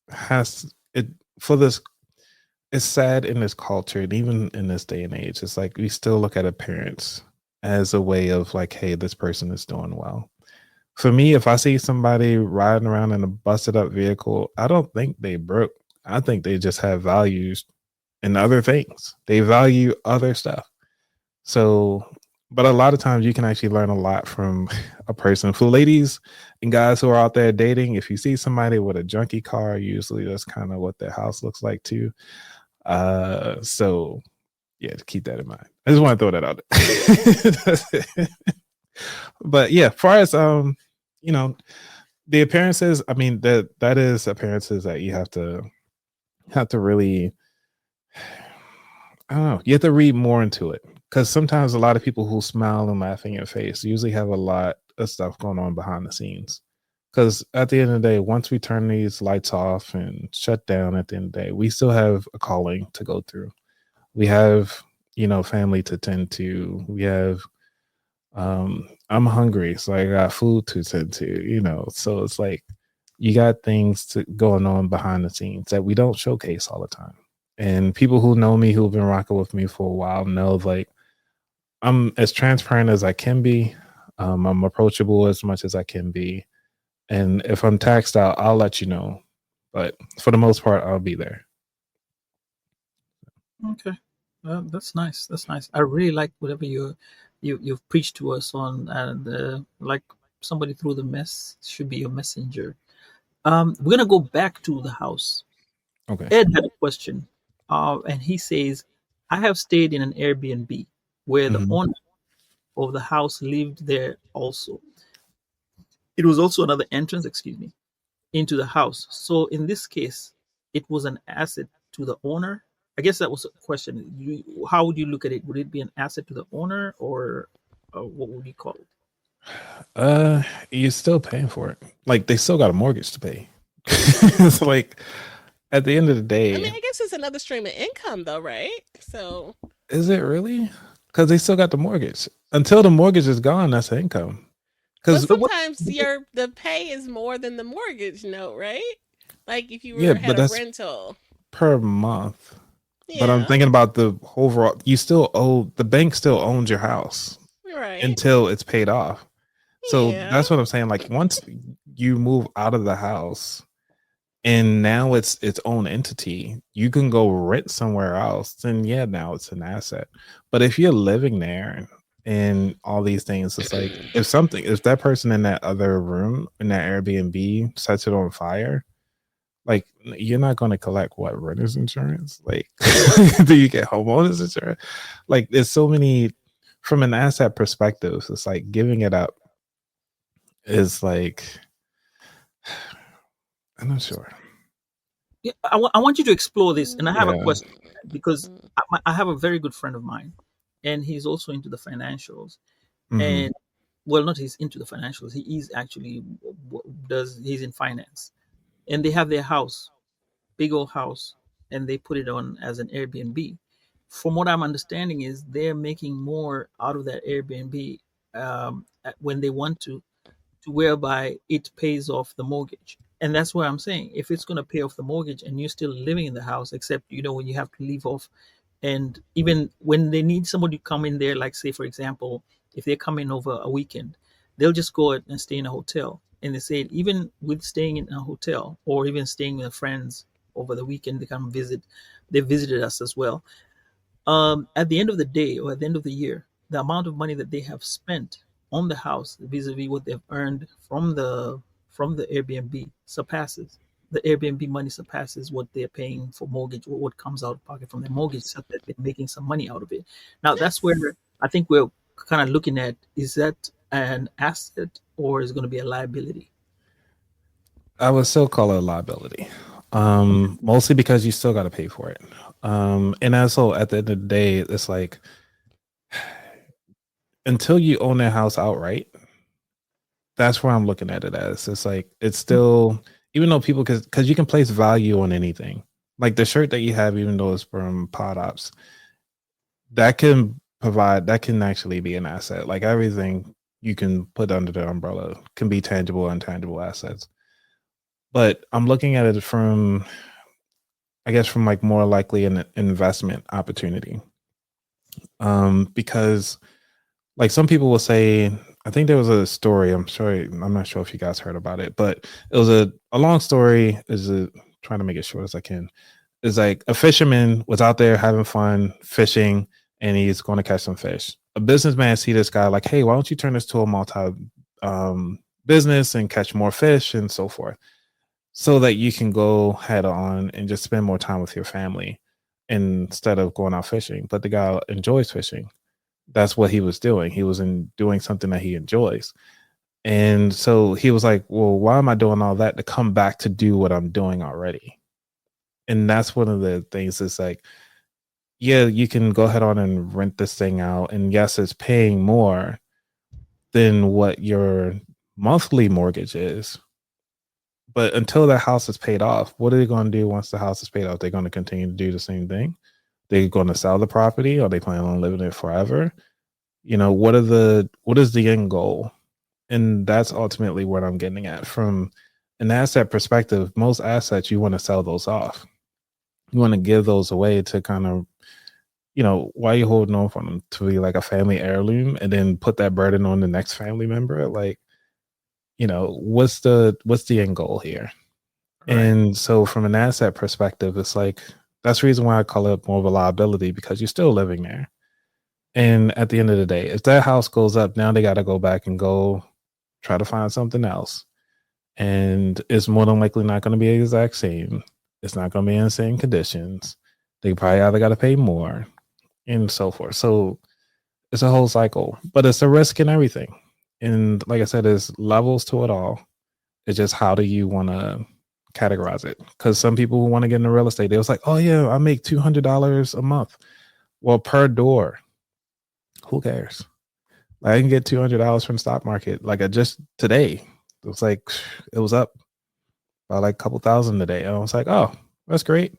has it for this. It's sad in this culture, and even in this day and age, it's like we still look at appearance as a way of like, hey, this person is doing well. For me, if I see somebody riding around in a busted up vehicle, I don't think they broke. I think they just have values and other things. They value other stuff. So, but a lot of times you can actually learn a lot from a person. For ladies and guys who are out there dating, if you see somebody with a junky car, usually that's kind of what their house looks like too. So yeah, to keep that in mind. I just want to throw that out there. But yeah, as far as the appearances, I mean that is appearances that you have to really, I don't know, you have to read more into it, because sometimes a lot of people who smile and laugh in your face usually have a lot of stuff going on behind the scenes. Because at the end of the day, once we turn these lights off and shut down at the end of the day, we still have a calling to go through. We have, family to tend to. We have, I'm hungry, so I got food to tend to, so it's like you got things going on behind the scenes that we don't showcase all the time. And people who know me, who've been rocking with me for a while, know like I'm as transparent as I can be. I'm approachable as much as I can be. And if I'm taxed out, I'll let you know. But for the most part, I'll be there. Okay, that's nice. That's nice. I really like whatever you've preached to us on, and like somebody through the mess should be your messenger. We're gonna go back to the house. Okay. Ed had a question, and he says, "I have stayed in an Airbnb where the owner of the house lived there also. It was also another entrance, into the house. So in this case, it was an asset to the owner." I guess that was a question. How would you look at it? Would it be an asset to the owner, or what would you call it? You're still paying for it. Like they still got a mortgage to pay. It's like at the end of the day. I mean, I guess it's another stream of income, though, right? So is it really? Because they still got the mortgage. Until the mortgage is gone, that's income. Because sometimes the pay is more than the mortgage note, right? Like if you had a rental per month. Yeah. But I'm thinking about the overall. You still owe, the bank still owns your house, right, until it's paid off. So that's what I'm saying. Like once you move out of the house and now it's its own entity, you can go rent somewhere else. Then now it's an asset. But if you're living there and all these things, it's like if that person in that other room in that Airbnb sets it on fire, like you're not going to collect renter's insurance. Like, do you get homeowners insurance? Like, there's so many from an asset perspective. It's like giving it up is like, I'm not sure. Yeah, I want you to explore this, and I have a question, because I have a very good friend of mine and he's also into the financials. Hmm. And well, not he's into the financials. He is actually he's in finance, and they have their house, big old house, and they put it on as an Airbnb. From what I'm understanding, is they're making more out of that Airbnb when they want to whereby it pays off the mortgage. And that's what I'm saying. If it's going to pay off the mortgage and you're still living in the house, except when you have to leave off, and even when they need somebody to come in there, like say for example, if they're coming over a weekend, they'll just go out and stay in a hotel. And they say even with staying in a hotel or even staying with friends over the weekend, they come visit. They visited us as well. At the end of the day or at the end of the year, the amount of money that they have spent on the house vis-a-vis what they've earned from the Airbnb surpasses the Airbnb money surpasses what they're paying for mortgage or what comes out of pocket from their mortgage, so that they're making some money out of it. Now that's Yes. where I think we're kind of looking at, is that an asset or is it going to be a liability? I would still call it a liability. Mostly because you still got to pay for it. And also at the end of the day, it's like until you own that house outright, that's where I'm looking at it as. It's like it's still, even though people, because you can place value on anything, like the shirt that you have, even though it's from Pod Ops, that can actually be an asset. Like everything you can put under the umbrella can be tangible and intangible assets. But I'm looking at it from, I guess, from like more likely an investment opportunity. Because like some people will say, I think there was a story. I'm not sure if you guys heard about it, but it was a long story. Trying to make it short as I can. It's like a fisherman was out there having fun fishing, and he's going to catch some fish. A businessman see this guy like, hey, why don't you turn this to a multi business and catch more fish and so forth, so that you can go head on and just spend more time with your family instead of going out fishing. But the guy enjoys fishing. That's what he was doing. He was doing something that he enjoys. And so he was like, well, why am I doing all that to come back to do what I'm doing already? And that's one of the things is like, yeah, you can go ahead on and rent this thing out. And yes, it's paying more than what your monthly mortgage is. But until that house is paid off, what are they going to do once the house is paid off? They're going to continue to do the same thing. They're going to sell the property, or they plan on living it forever. What is the end goal? And that's ultimately what I'm getting at. From an asset perspective, most assets you want to sell those off. You want to give those away to kind of, why are you holding on for them to be like a family heirloom and then put that burden on the next family member? Like, what's the end goal here? Right. And so from an asset perspective, it's like, that's the reason why I call it more of a liability, because you're still living there. And at the end of the day, if that house goes up, now they got to go back and go try to find something else. And it's more than likely not going to be the exact same. It's not going to be in the same conditions. They probably either got to pay more and so forth. So it's a whole cycle, but it's a risk in everything. And like I said, there's levels to it all. It's just how do you want to categorize it? Because some people who want to get into real estate, they was like, oh yeah, I make $200 a month. Well, per door, who cares? Like, I can get $200 from the stock market. Like, I just today, it was up by like a couple thousand today. And I was like, oh, that's great.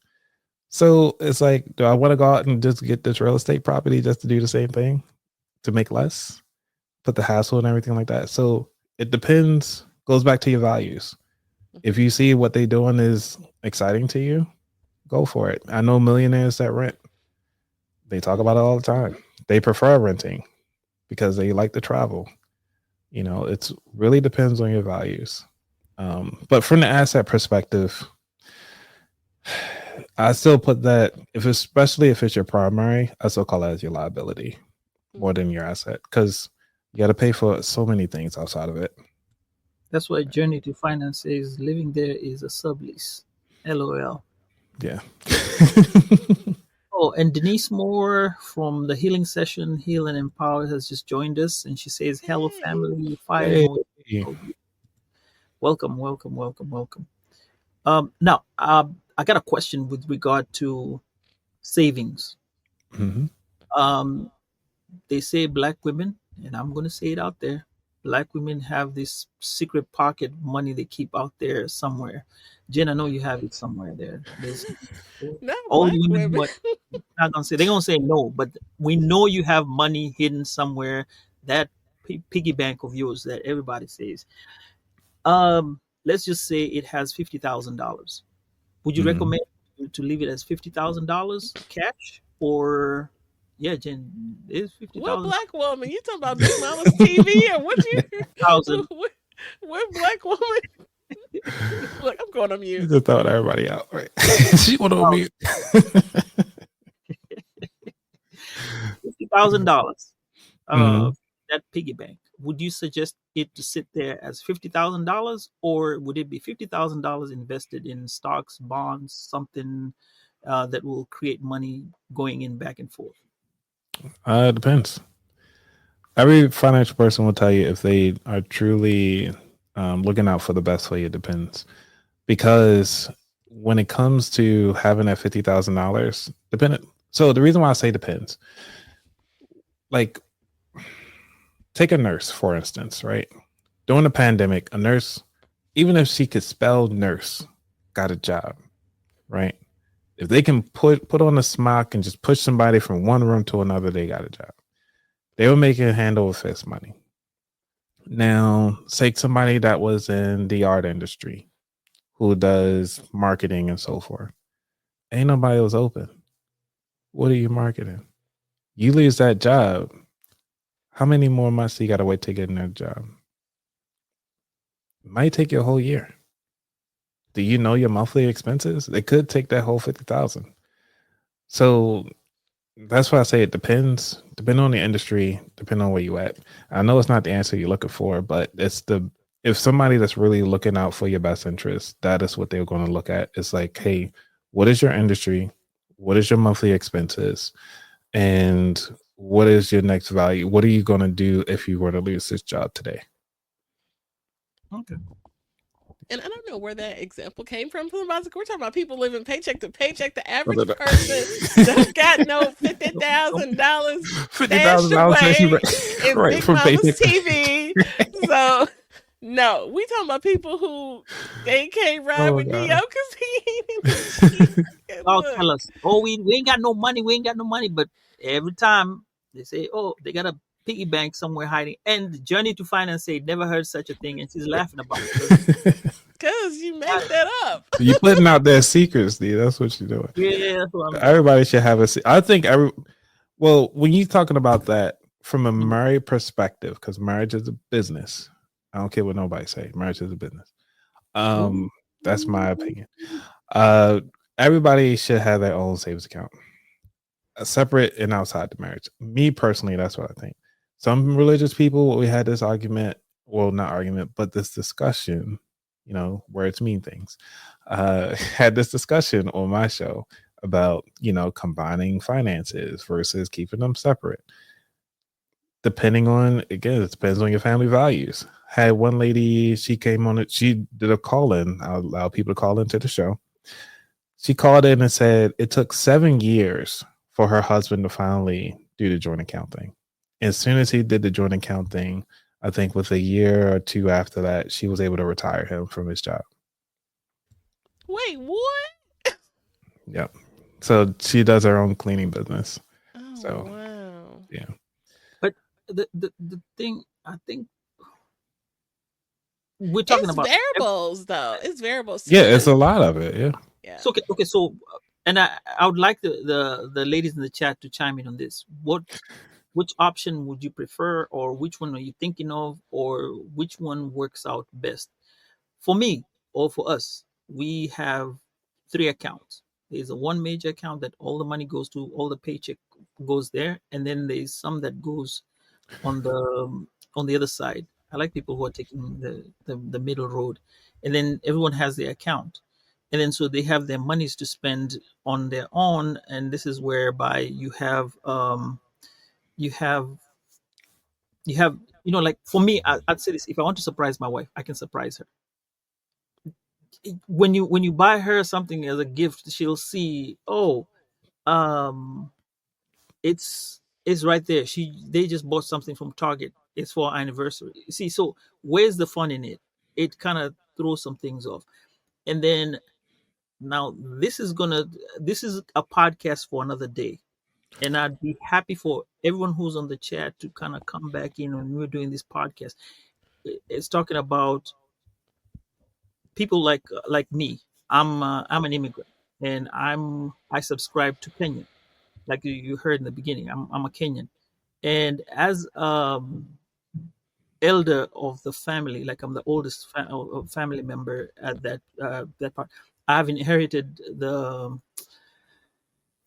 So it's like, do I want to go out and just get this real estate property just to do the same thing to make less, put the hassle and everything like that? So it depends, goes back to your values. If you see what they're doing is exciting to you, go for it. I know millionaires that rent. They talk about it all the time. They prefer renting because they like to travel. It's really depends on your values. But from the asset perspective, I still put that, especially if it's your primary, I still call that as your liability more than your asset, because you got to pay for so many things outside of it. That's why Journey to Finance says living there is a sublease. LOL. Yeah. Oh, and Denise Moore from the Healing Session, Heal and Empower, has just joined us, and she says, "Hello, Hey. family. Fire Hey. emoji. Welcome, welcome, welcome, welcome." Now, I got a question with regard to savings. Mm-hmm. Um, They say black women, and I'm going to say it out there, black women have this secret pocket money they keep out there somewhere. Jen, I know you have it somewhere there. There's Not all the black women, women. but not gonna say they're gonna say no, but we know you have money hidden somewhere. That piggy bank of yours that everybody says. Let's just say it has $50,000. Would you Mhm. recommend to leave it as $50,000 cash, or yeah, Jen, is fifty What thousand black woman? You talking about Big Mama's TV or what you? thousand? What black woman? Look, I'm going on You mute. just thought everybody out, right? She went on mute. $50,000. Mhm. That piggy bank. Would you suggest it to sit there as $50,000, or would it be $50,000 invested in stocks, bonds, something that will create money going in back and forth? It depends. Every financial person will tell you if they are truly looking out for the best for you. It depends, because when it comes to having that $50,000, dependent. So the reason why I say depends, like take a nurse for instance, right? During the pandemic, a nurse, even if she could spell nurse, got a job, right? If they can put on a smock and just push somebody from one room to another, they got a job. They were making hand over fist money. Now, take somebody that was in the art industry who does marketing and so forth. Ain't nobody was open. What are you marketing? You lose that job. How many more months do you got to wait to get another job? It might take you a whole year. Do you know your monthly expenses? It could take that whole 50,000. So that's why I say it depends. Depending on the industry, depending on where you at. I know it's not the answer you're looking for, but it's the if somebody that's really looking out for your best interest, that is what they're going to look at. It's like, hey, what is your industry? What is your monthly expenses? And what is your next value? What are you going to do if you were to lose this job today? Okay. And I don't know where that example came from. We're talking about people living paycheck to paycheck. The No, no, average no. person don't got no $50,000 stashed $50,000 away in right Big from Mama's paycheck. TV. So no, we talking about people who they can't ride Oh with Neo god. because he ain't in the Chiefs. I'll Look, tell us, oh, we ain't got no money, we ain't got no money. But every time they say, oh, they got a piggy bank somewhere hiding. And Journey to Finance say never heard such a thing, and she's laughing about it because because you made that up. You putting out their secrets, dude. That's what you're doing. yeah, that's what I'm doing. Everybody should have a. I think well, when you're talking about that from a Mhm. married perspective, because marriage is a business. I don't care what nobody say. Marriage is a business. Ooh. Um, that's my opinion. Uh, everybody should have their own savings account, separate and outside the marriage. Me personally, that's what I think. Some religious people, we had this argument, well, not argument, but this discussion, words mean things. Had this discussion on my show about, combining finances versus keeping them separate. Depending on, again, it depends on your family values. Had one lady, she came on it, she did a call in. I'll allow people to call into the show. She called in and said it took 7 years for her husband to finally do the joint account thing. As soon as he did the joint account thing, I think with a year or two after that, she was able to retire him from his job. Wait, what? Yep. So she does her own cleaning business. Oh So wow. yeah. But the thing, I think we're talking It's about. variables though. It's variables too. Yeah, it's a Because lot of it. Yeah. yeah. So okay, so and I would like the ladies in the chat to chime in on this. Which option would you prefer, or which one are you thinking of, or which one works out best? For me, or for us, we have 3 accounts. There's a one major account that all the money goes to, all the paycheck goes there, and then there's some that goes on the other side. I like people who are taking the middle road, and then everyone has their account, and then so they have their monies to spend on their own, and this is whereby you have like for me, I'd say this: if I want to surprise my wife, I can surprise her. When you buy her something as a gift, she'll see, oh, um, it's It's right there. They just bought something from Target. It's for our anniversary. You see, so where's the fun in it? It kind of throws some things off. And then now this is a podcast for another day. And I'd be happy for everyone who's on the chat to kind of come back in when we're doing this podcast. It's talking about people like me. I'm an immigrant, and I subscribe to Kenya. Like you heard in the beginning, I'm a Kenyan, and as elder of the family, like I'm the oldest family member at that part. I've inherited the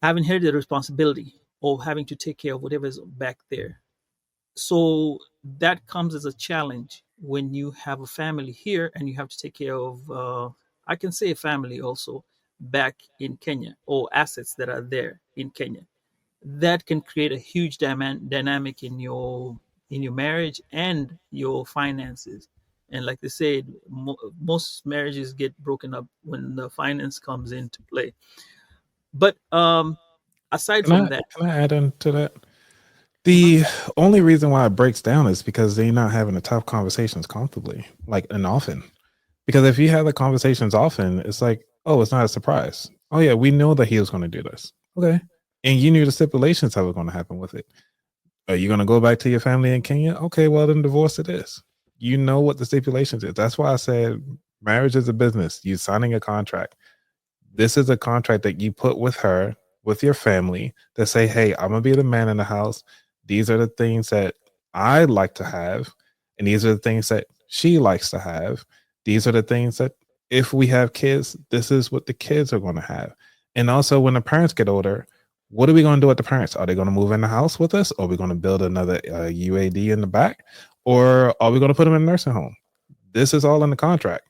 I've inherited the responsibility of having to take care of whatever's back there. So that comes as a challenge when you have a family here and you have to take care of, I can say a family also back in Kenya, or assets that are there in Kenya. That can create a huge dynamic in your marriage and your finances. And like they said, most marriages get broken up when the finance comes into play. But aside from that, Can I add into that? uh-huh, The only reason why it breaks down is because they're not having the tough conversations comfortably, like and often. Because if you have the conversations often, it's like, oh, it's not a surprise. Oh yeah, we know that he was going to do this. Okay, and you knew the stipulations that were going to happen with it. Are you going to go back to your family in Kenya? Okay, well then divorce it is. You know what the stipulations is. That's why I said marriage is a business. You signing a contract. This is a contract that you put with her, with your family, to say, hey, I'm gonna be the man in the house. These are the things that I like to have, and these are the things that she likes to have. These are the things that if we have kids, this is what the kids are going to have. And also when the parents get older, what are we going to do with the parents? Are they going to move in the house with us? Or are we going to build another UAD in the back? Or are we going to put them in a nursing home? This is all in the contract.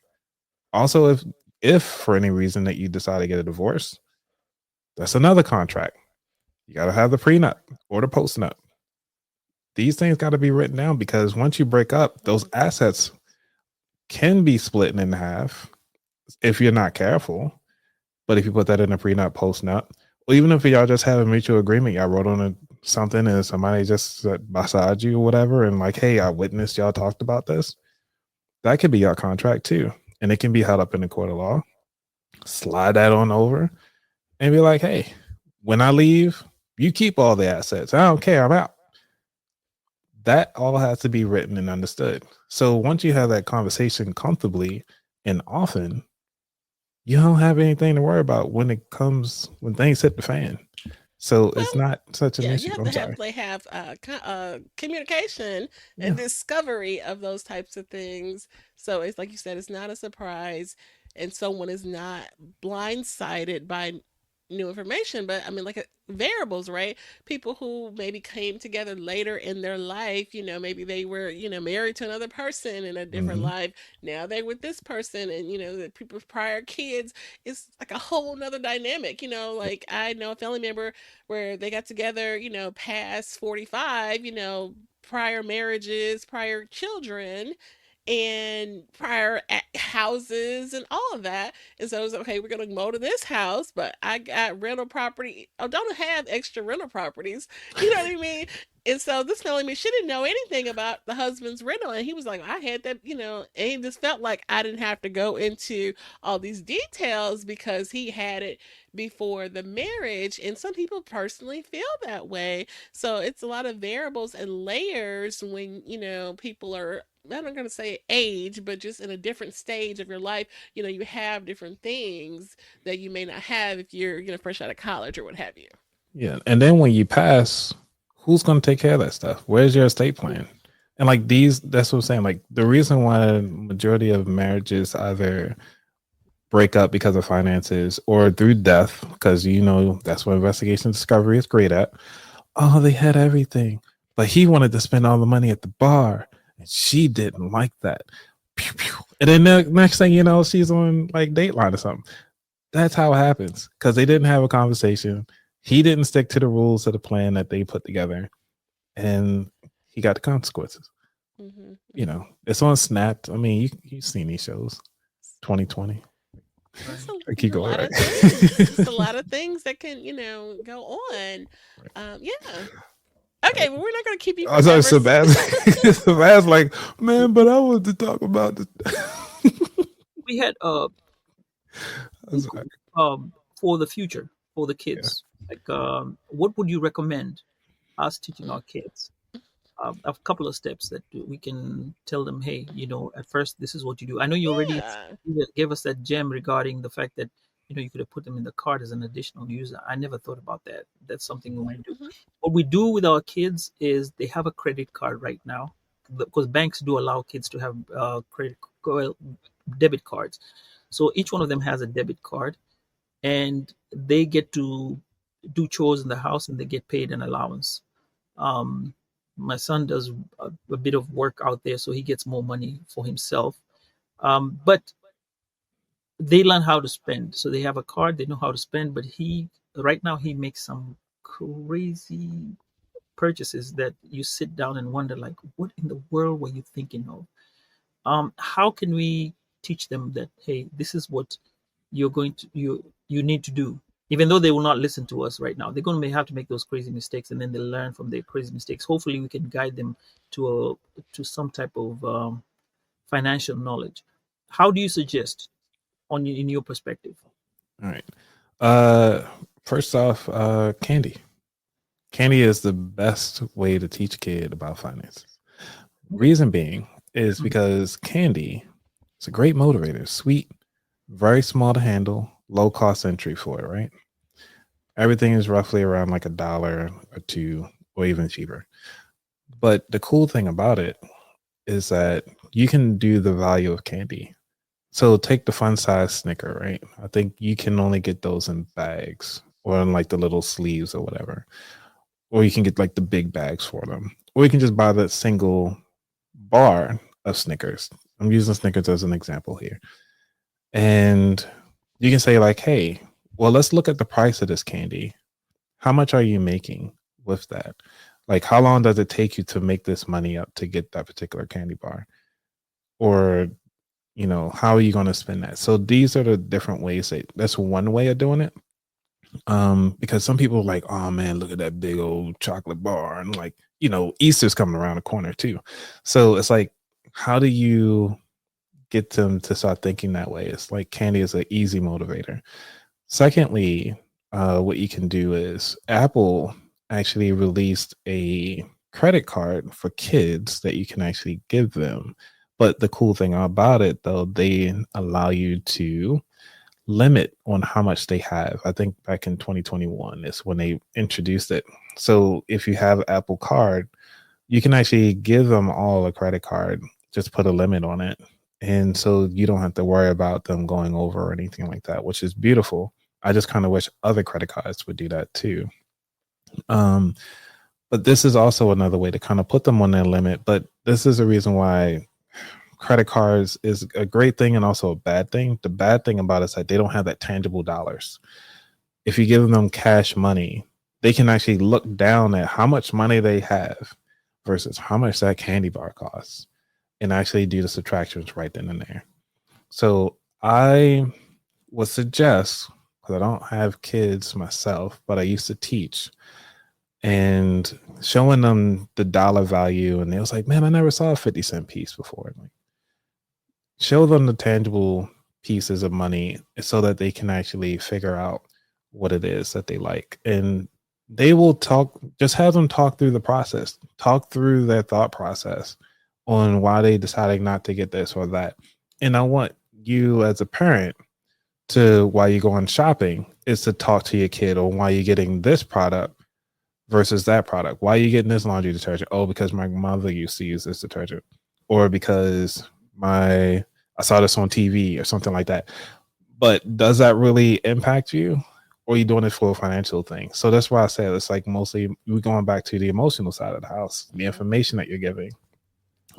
Also, if for any reason that you decide to get a divorce, that's another contract. You got to have the prenup or the postnup. These things got to be written down, because once you break up, those assets can be split in half if you're not careful. But if you put that in a prenup, postnup, or even if y'all just have a mutual agreement, y'all wrote on something and somebody just sat beside you or whatever, and like, hey, I witnessed y'all talked about this, that could be your contract too. And it can be held up in the court of law. Slide that on over and be like, hey, when I leave, you keep all the assets. I don't care. I'm out. That all has to be written and understood. So once you have that conversation comfortably and often, you don't have anything to worry about when things hit the fan. So it's Well, not such an yeah, issue. you have I'm to sorry. have communication Yeah. and discovery of those types of things. So it's like you said, it's not a surprise, and someone is not blindsided by new information. But I mean, like variables, right? People who maybe came together later in their life, maybe they were, married to another person in a different Mm-hmm. life. Now they're with this person, and the people's prior kids. It's like a whole nother dynamic. Like I know a family member where they got together, past 45, prior marriages, prior children, and prior houses and all of that. And so it was okay, we're going to mow to this house, but I got rental property. I don't have extra rental properties. You know what I mean? And so this telling me she didn't know anything about the husband's rental. And he was like, I had that, and he just felt like I didn't have to go into all these details because he had it before the marriage. And some people personally feel that way. So it's a lot of variables and layers when, people are, I'm not going to say age, but just in a different stage of your life, you have different things that you may not have if you're, fresh out of college or what have you. Yeah. And then when you pass, who's going to take care of that stuff? Where's your estate plan? And like that's what I'm saying. Like the reason why majority of marriages either break up because of finances or through death, because that's what investigation discovery is great at. Oh, they had everything, but he wanted to spend all the money at the bar, and she didn't like that. Pew, pew. And then the next thing you know, she's on like Dateline or something. That's how it happens, because they didn't have a conversation. He didn't stick to the rules of the plan that they put together, and he got the consequences. Mm-hmm, mm-hmm. It's on Snapped. I mean, you've seen these shows. 2020. It's right. I a keep going, lot right? of things. It's a lot of things that can, go on. Yeah. Okay, well, we're not going to keep you I was forever. Sabaz like, man, but I want to talk about this. We had for the future for the Yeah. kids. Like, what would you recommend us teaching our kids? A couple of steps that we can tell them, hey, at first this is what you do. I know you already Yeah. gave us that gem regarding the fact that you could have put them in the cart as an additional user. I never thought about that. That's something we might do. Hmm. What we do with our kids is they have a credit card right now, because banks do allow kids to have well, debit cards. So each one of them has a debit card, and they get to do chores in the house, and they get paid an allowance. Um, my son does a bit of work out there, so he gets more money for himself. But they learn how to spend. So they have a card, they know how to spend. But right now, he makes some crazy purchases that you sit down and wonder, like, what in the world were you thinking of? How can we teach them that, hey, this is what you need to do, even though they will not listen to us right now? They're going to have to make those crazy mistakes, and then they learn from their crazy mistakes. Hopefully we can guide them to some type of financial knowledge. How do you suggest, in your perspective? All right. First off, candy. Candy is the best way to teach a kid about finances. Reason being is because candy is a great motivator. Sweet, very small to handle, low cost entry for it, right? Everything is roughly around like $1 or $2 or even cheaper. But the cool thing about it is that you can do the value of candy. So take the fun size Snicker, right? I think you can only get those in bags or in like the little sleeves or whatever. Or you can get like the big bags for them. Or you can just buy the single bar of Snickers. I'm using Snickers as an example here. And you can say like, hey, well, let's look at the price of this candy. How much are you making with that? Like, how long does it take you to make this money up to get that particular candy bar? Or, how are you going to spend that? So these are the different ways that's one way of doing it. Because some people are like, oh man, look at that big old chocolate bar. And like, Easter's coming around the corner too. So it's like, how do you get them to start thinking that way? It's like candy is an easy motivator. Secondly, what you can do is Apple actually released a credit card for kids that you can actually give them. But the cool thing about it, though, they allow you to limit on how much they have. I think back in 2021 is when they introduced it. So if you have Apple Card, you can actually give them all a credit card, just put a limit on it. And so you don't have to worry about them going over or anything like that, which is beautiful. I just kind of wish other credit cards would do that too. But this is also another way to kind of put them on their limit. But this is a reason why credit cards is a great thing and also a bad thing. The bad thing about it is that they don't have that tangible dollars. If you give them cash money, they can actually look down at how much money they have versus how much that candy bar costs and actually do the subtractions right then and there. So I would suggest, because I don't have kids myself, but I used to teach, and showing them the dollar value, and they was like, man, I never saw a 50-cent piece before. Like, show them the tangible pieces of money so that they can actually figure out what it is that they like. And they will talk, just have them talk through the process, talk through their thought process on why they decided not to get this or that. And I want you as a parent to, while you're going shopping, is to talk to your kid on why you're getting this product versus that product. Why are you getting this laundry detergent? Oh, because my mother used to use this detergent, or because I saw this on TV or something like that. But does that really impact you? Or are you doing it for a financial thing? So that's why I said it's like mostly we're going back to the emotional side of the house, the information that you're giving.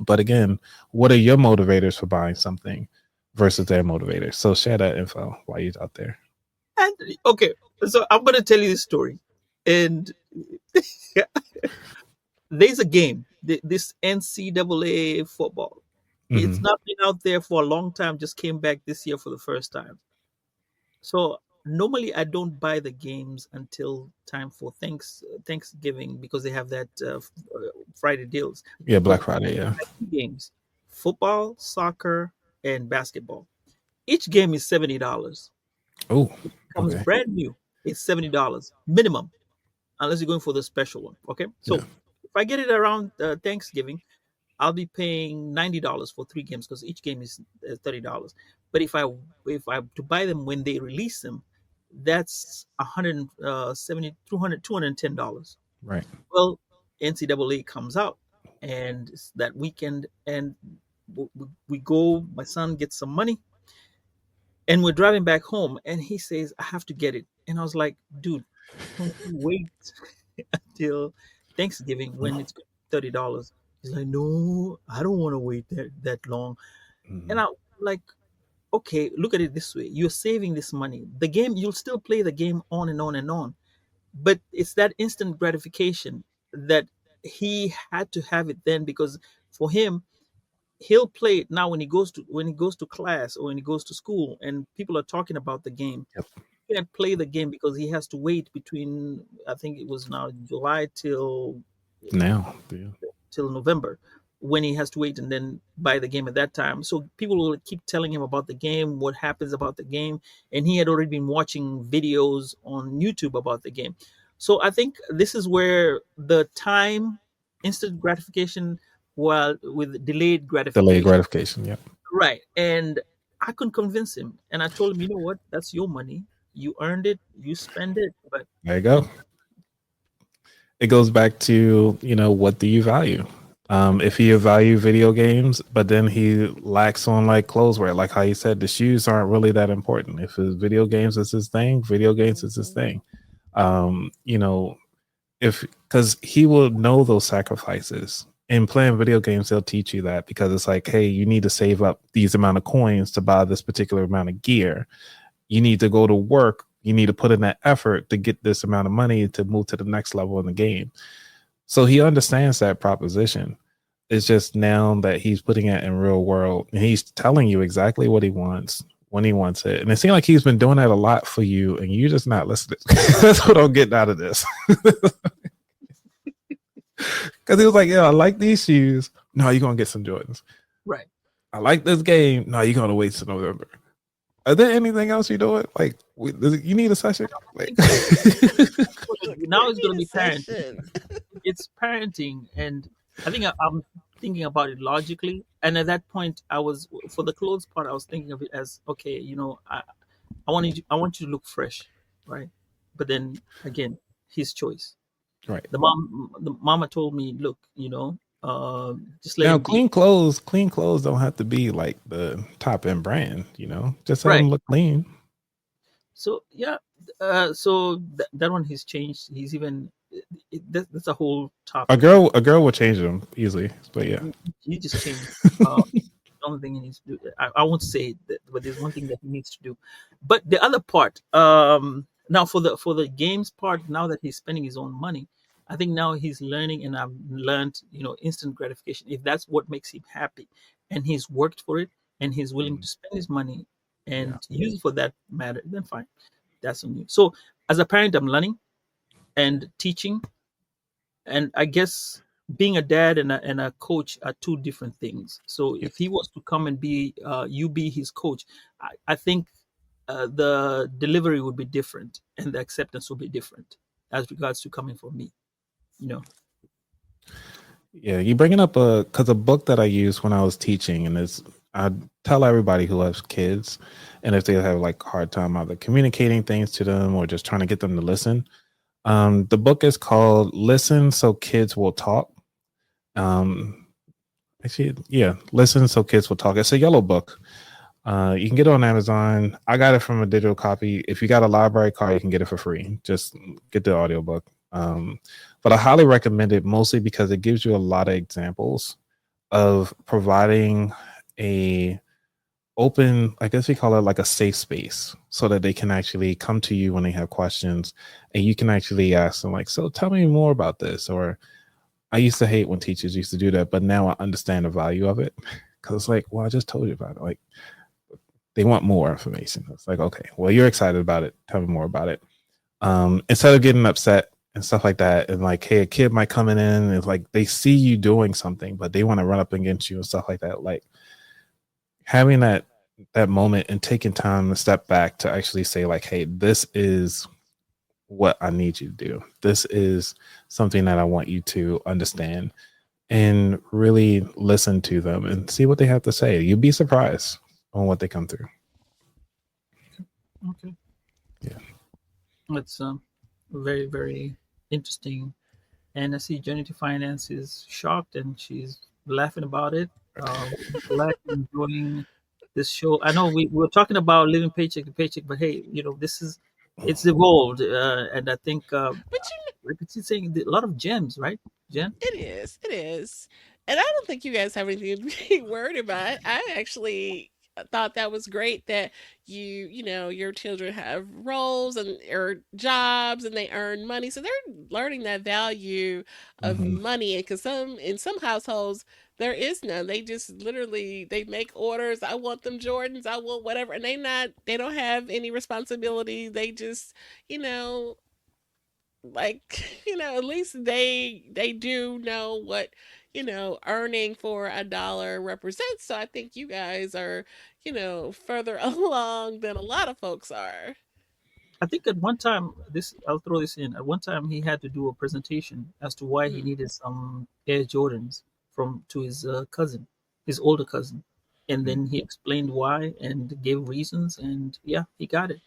But again, what are your motivators for buying something versus their motivators? So share that info while you're out there. And okay, so I'm going to tell you this story. And there's a game, this NCAA football. It's not been out there for a long time, just came back this year for the first time. So normally I don't buy the games until time for Thanksgiving because they have that Friday deals. Yeah, But Black Friday. Yeah. games, football, soccer, and basketball. Each game is $70. Oh, Comes okay. brand new. It's $70 minimum, unless you're going for the special one. Okay, Yeah. so if I get it around Thanksgiving, I'll be paying $90 for 3 games because each game is $30. But if I to buy them when they release them, that's 170 $210. Right. Well, NCAA comes out and it's that weekend, and we go. My son gets some money, and we're driving back home, and he says, "I have to get it," and I was like, "Dude, can't you wait till Thanksgiving when it's $30?" He's like, "No, I don't want to wait that long." And Mhm. I'm like, "Okay, look at it this way: you're saving this money. The game, you'll still play the game on and on and on, but it's that instant gratification that he had to have it then, because for him, he'll play it now when he goes to class or when he goes to school and people are talking about the game. Yep. He can't play the game because he has to wait between, I think it was now July Now. Yeah. till November, when he has to wait and then buy the game at that time. So people will keep telling him about the game, what happens about the game, and he had already been watching videos on YouTube about the game. So I think this is where the time, instant gratification, while with delayed Delayed gratification, gratification. Yep. right? And I couldn't convince him, and I told him, you know what? That's your money. You earned it. You spend it, but There you you go. know, It goes back to, what do you value? If he value video games, but then he lacks on like clothes wear, like how you said, the shoes aren't really that important. If his video games is his thing, video games is his Mhm. thing. You know, if because he will know those sacrifices. In playing video games, they'll teach you that because it's like, hey, you need to save up these amount of coins to buy this particular amount of gear. You need to go to work. You need to put in that effort to get this amount of money to move to the next level in the game. So he understands that proposition. It's just now that he's putting it in real world and he's telling you exactly what he wants when he wants it. And it seems like he's been doing that a lot for you and you're just not listening. That's what I'm getting out of this. Because he was like, yeah, I like these shoes. No, you're going to get some Jordans. right. I like this game. No, you're going to wait till November. Are there anything else you doing? Like, you need a session? Like, Now it's Need going to a be parenting. session. It's parenting, and I think I'm thinking about it logically. And at that point, I was, for the clothes part, I was thinking of it as, okay, I want you to look fresh, right? But then again, his choice. right. The mama told me, look, just let Now, him be. clean clothes don't have to be like the top end brand, just have Right. them look clean. So yeah, so that one he's changed. He's even that's a whole A topic. girl will change them easily, but yeah, He just changed. The only thing he needs to do. I won't say that, but there's one thing that he needs to do. But the other part, now for the games part, now that he's spending his own money, I think now he's learning, and I've learned, instant gratification. If that's what makes him happy, and he's worked for it, and he's willing to spend his money yeah, and use it for that matter, then fine, that's on you. So as a parent, I'm learning and teaching, and I guess being a dad and a coach are two different things. So yeah. if he was to come and you be his coach, I think the delivery would be different and the acceptance will be different as regards to coming from me. You know, Yeah, you bringing up because a book that I used when I was teaching, and I tell everybody who has kids, and if they have like hard time either communicating things to them or just trying to get them to listen, the book is called "Listen So Kids Will Talk." Actually, yeah, "Listen So Kids Will Talk." It's a yellow book. You can get it on Amazon. I got it from a digital copy. If you got a library card, you can get it for free. Just get the audiobook. But I highly recommend it mostly because it gives you a lot of examples of providing a open, I guess we call it like a safe space, so that they can actually come to you when they have questions and you can actually ask them like, so tell me more about this. Or I used to hate when teachers used to do that, but now I understand the value of it because it's like, well, I just told you about it. Like, they want more information. It's like, okay, well, you're excited about it. Tell me more about it. Instead of getting upset and stuff like that, and like, hey, a kid might come in and it's like they see you doing something, but they want to run up against you and stuff like that. Like having that moment and taking time to step back to actually say like, hey, this is what I need you to do. This is something that I want you to understand, and really listen to them and see what they have to say. You'd be surprised on what they come through. Okay. Yeah. It's very, very interesting. And I see Journey to Finance is shocked and she's laughing about it. Glad you're enjoying this show. I know we were talking about living paycheck to paycheck, but hey, this is it's evolved, and I think But like it's saying a lot of gems, right, Jen? it is. It is. And I don't think you guys have anything to be worried about. I actually thought that was great that your children have roles and or jobs and they earn money. So they're learning that value of Mm-hmm. money. And because in some households, there is none. They just literally they make orders. I want them Jordans. I want whatever. And they don't have any responsibility. They just, you know, like at least they do know what earning for a dollar represents. So I think you guys are further along than a lot of folks are. I think at one time, this I'll throw this in. At one time, he had to do a presentation as to why he Mm. needed some Air Jordans from to his cousin, his older cousin, and then he explained why and gave reasons, and yeah, he got it.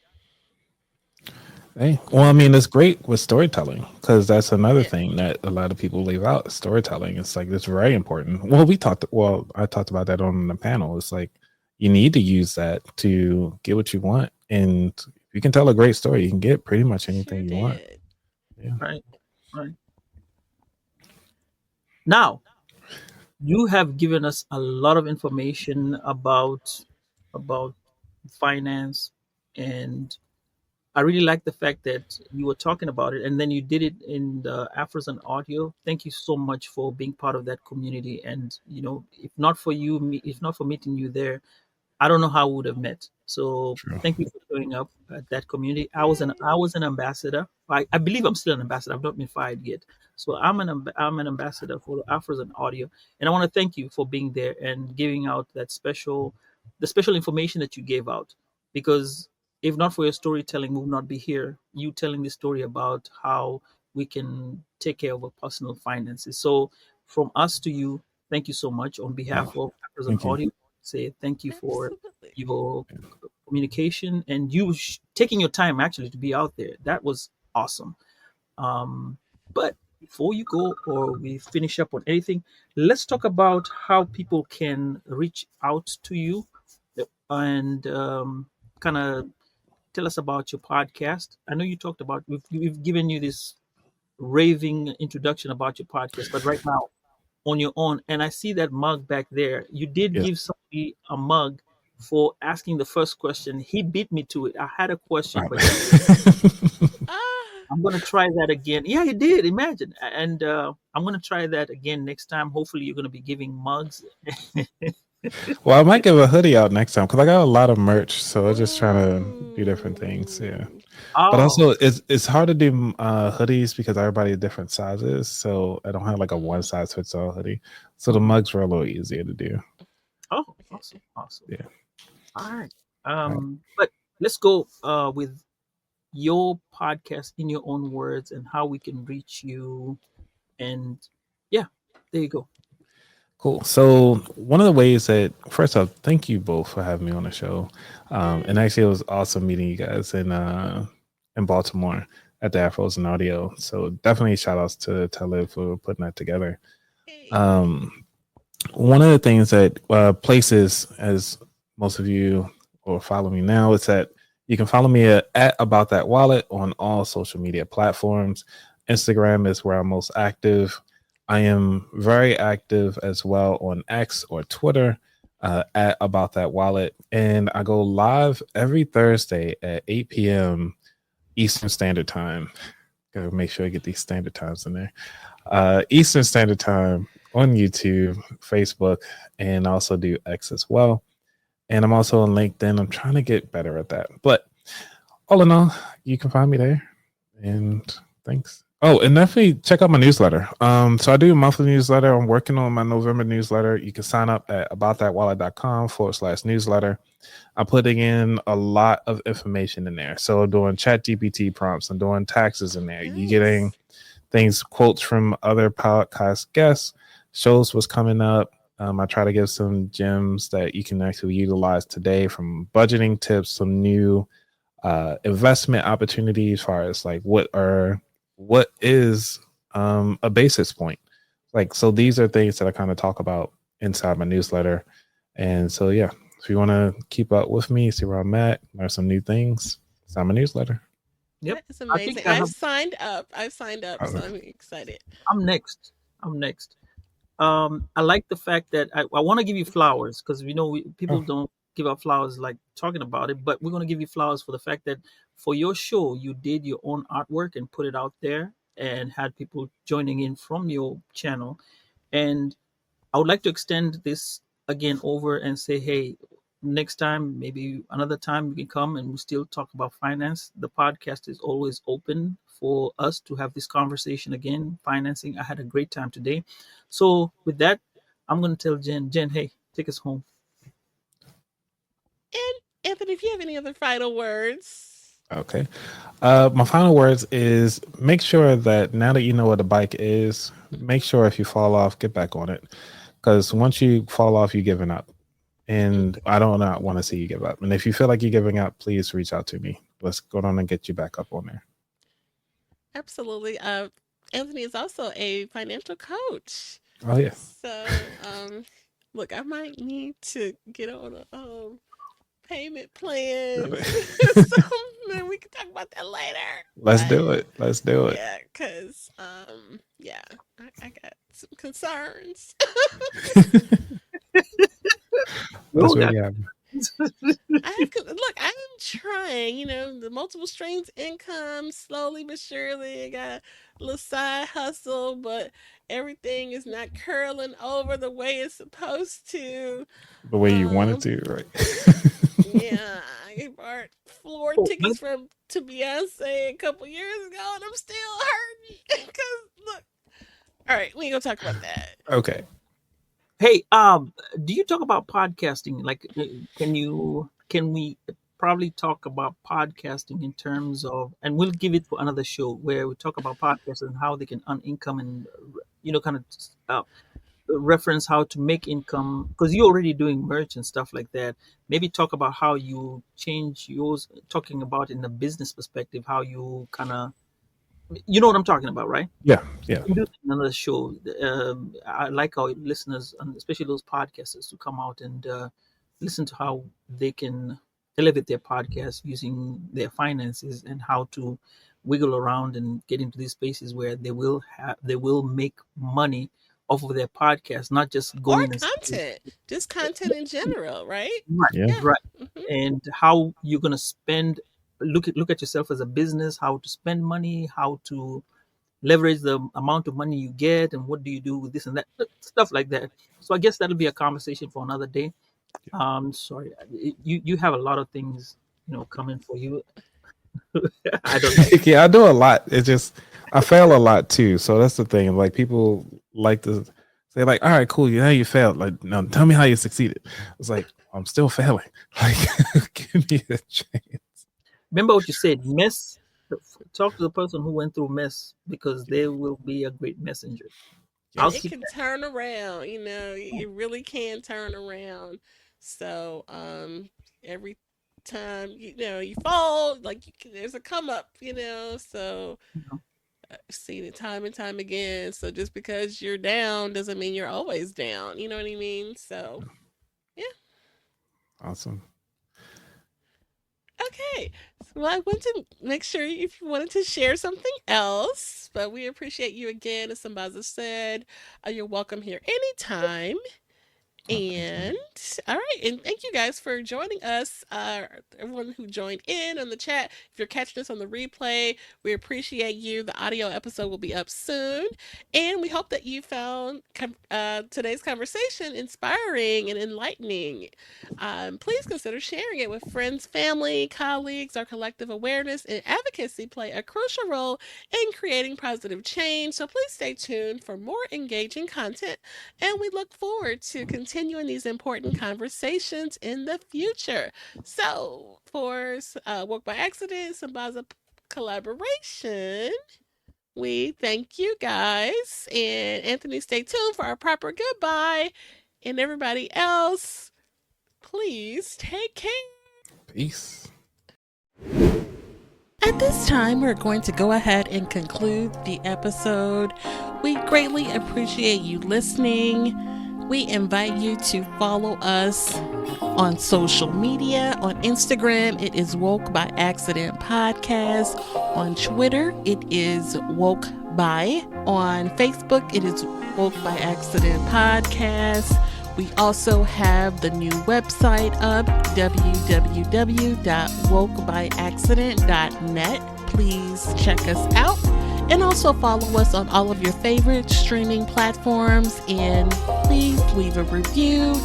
Hey, well, I mean, it's great with storytelling because that's another Yeah, thing that a lot of people leave out. Storytelling. It's like it's very important. Well, I talked about that on the panel. It's like you need to use that to get what you want, and if you can tell a great story, you can get pretty much sure anything you want. did. Yeah. Right, right. Now, you have given us a lot of information about finance, and I really like the fact that you were talking about it and then you did it in the Afros and audio. Thank you so much for being part of that community. And if not for you, if not for meeting you there, I don't know how we would have met. So True. thank you for showing up at that community. I Yay. was an ambassador. I believe I'm still an ambassador. I've not been fired yet. So I'm an ambassador for the Afros and audio, and I want to thank you for being there and giving out the special information that you gave out. Because if not for your storytelling, we would not be here. You telling the story about how we can take care of our personal finances. So from us to you, thank you so much on Oh, behalf of Afros and thank you. audio. Say thank you for Absolutely. your communication and you taking your time actually to be out there. That was awesome. Um, but before you go or we finish up on anything, let's talk about how people can reach out to you and kind of tell us about your podcast. I know you talked about we've given you this raving introduction about your podcast, but right now on your own. And I see that mug back there. You did Yes. give somebody a mug for asking the first question. He beat me to it. I had a All question, but right. Ah, I'm gonna try that again. Yeah, he did. Imagine, and I'm gonna try that again next time. Hopefully, you're gonna be giving mugs. Well, I might give a hoodie out next time because I got a lot of merch, so I'm just trying to do different things. Yeah. ooh. But Oh, also, it's hard to do hoodies because everybody has different sizes. So I don't have like a one Mm, size fits all hoodie. So the mhm. mugs were a little easier to do. Oh, okay. awesome, awesome. Yeah. All right. All right. But let's go with your podcast in your own words and how we can reach you. And yeah, there you go. Cool. So one of the ways that first off, thank you both for having me on the show. And Yay. actually, it was awesome meeting you guys in Baltimore at the Afros and Audio. So definitely shout outs to Talib for putting that together. Yay. Um, One of the things that places, as most of you will follow me now, is that you can follow me at About That Wallet on all social media platforms. Instagram is where I'm most active. I am very active as well on X or Twitter at About That Wallet. And I go live every Thursday at 8 p.m. Eastern Standard Time. Gotta make sure I get these standard times in there. Eastern Standard Time on YouTube, Facebook, and also do X as well. And I'm also on LinkedIn. I'm trying to get better at that. But all in all, you can find me there. And thanks. Oh, and definitely check out my newsletter. So I do a monthly newsletter. I'm working on my November newsletter. You can sign up at aboutthatwallet.com/newsletter. I'm putting in a lot of information in there. So I'm doing chat GPT prompts. I'm doing taxes in there. You getting things, quotes from other podcast guests, shows what's coming up. I try to give some gems that you can actually utilize today, from budgeting tips, some new investment opportunities, as far as like what is a basis point. Like, so these are things that I kind of talk about inside my newsletter. And so, yeah, if you want to keep up with me, see where I'm at, learn some new things, sign my newsletter. Yep. That is I think amazing. I've signed up. I've signed up, so I'm excited. I'm next. I'm next. I like the fact that I want to give you flowers, because people don't give out flowers like talking about it, but we're going to give you flowers for the fact that for your show, you did your own artwork and put it out there and had people joining in from your channel. And I would like to extend this again over and say, hey, next time, maybe another time, you can come and we still talk about finance. The podcast is always open for us to have this conversation again. Financing. I had a great time today. So with that, I'm going to tell Jen, hey, take us home. And Anthony, if you have any other final words. Okay. My final words is, make sure that now that you know what a bike is, make sure if you fall off, get back on it. Because once you fall off, you're giving up. And I don't not want to see you give up. And if you feel like you're giving up, please reach out to me. Let's go on and get you back up on there. Absolutely. Anthony is also a financial coach. Oh, yeah. So, look, I might need to get on a payment plan. So then we can talk about that later. Let's do it. Let's do it. Yeah, because yeah, I got some concerns. That's what we have. Look, I'm trying, the multiple streams income, slowly but surely. I got a little side hustle, but everything is not curling over the way it's supposed to. The way you wanted to, right? Yeah, I bought floor tickets to Beyonce a couple years ago, and I'm still hurting because look. All right, we ain't gonna talk about that. Okay. Hey, do you talk about podcasting? Like, can we probably talk about podcasting in terms of, and we'll give it for another show where we talk about podcasts and how they can earn income, and kind of reference how to make income, because you're already doing merch and stuff like that. Maybe talk about how you change yours, talking about in a business perspective, how you kind of, you know what I'm talking about, right? Yeah, yeah. We do another show. I like our listeners, and especially those podcasters, to come out and listen to how they can elevate their podcast using their finances, and how to wiggle around and get into these spaces where they will make money off of their podcast, not just going or content, just content in general, right? Right, yeah. Right. Mm-hmm. And how you're gonna spend. Look at yourself as a business. How to spend money. How to leverage the amount of money you get, and what do you do with this and that, stuff like that. So I guess that'll be a conversation for another day. Sorry, you have a lot of things coming for you. I don't know. Yeah, I do a lot. It's just I fail a lot too. So that's the thing. Like, people like to say, like, all right, cool, you failed. Like, no, tell me how you succeeded. It's like, I'm still failing. Like, give me a chance. Remember what you said, mess. Talk to the person who went through mess, because they will be a great messenger. It can turn around, it really can turn around. So every time you fall, like, there's a come up, so I've seen it time and time again. So just because you're down doesn't mean you're always down, you know what I mean? So yeah. Awesome. Okay, well, I want to make sure if you wanted to share something else, but we appreciate you again. As Sambaza said, you're welcome here anytime. And all right, and thank you guys for joining us. Everyone who joined in on the chat. If you're catching us on the replay, we appreciate you. The audio episode will be up soon, and we hope that you found today's conversation inspiring and enlightening. Please consider sharing it with friends, family, colleagues. Our collective awareness and advocacy play a crucial role in creating positive change. So please stay tuned for more engaging content, and we look forward to continuing these important conversations in the future. So for Woke by Accident, Sambaza collaboration, we thank you guys. And Anthony, stay tuned for our proper goodbye. And everybody else, please take care. Peace. At this time, we're going to go ahead and conclude the episode. We greatly appreciate you listening. We invite you to follow us on social media. On Instagram, it is Woke by Accident Podcast. On Twitter, it is Woke by. On Facebook, it is Woke by Accident Podcast. We also have the new website up, www.wokebyaccident.net. Please check us out. And also follow us on all of your favorite streaming platforms. And please leave a review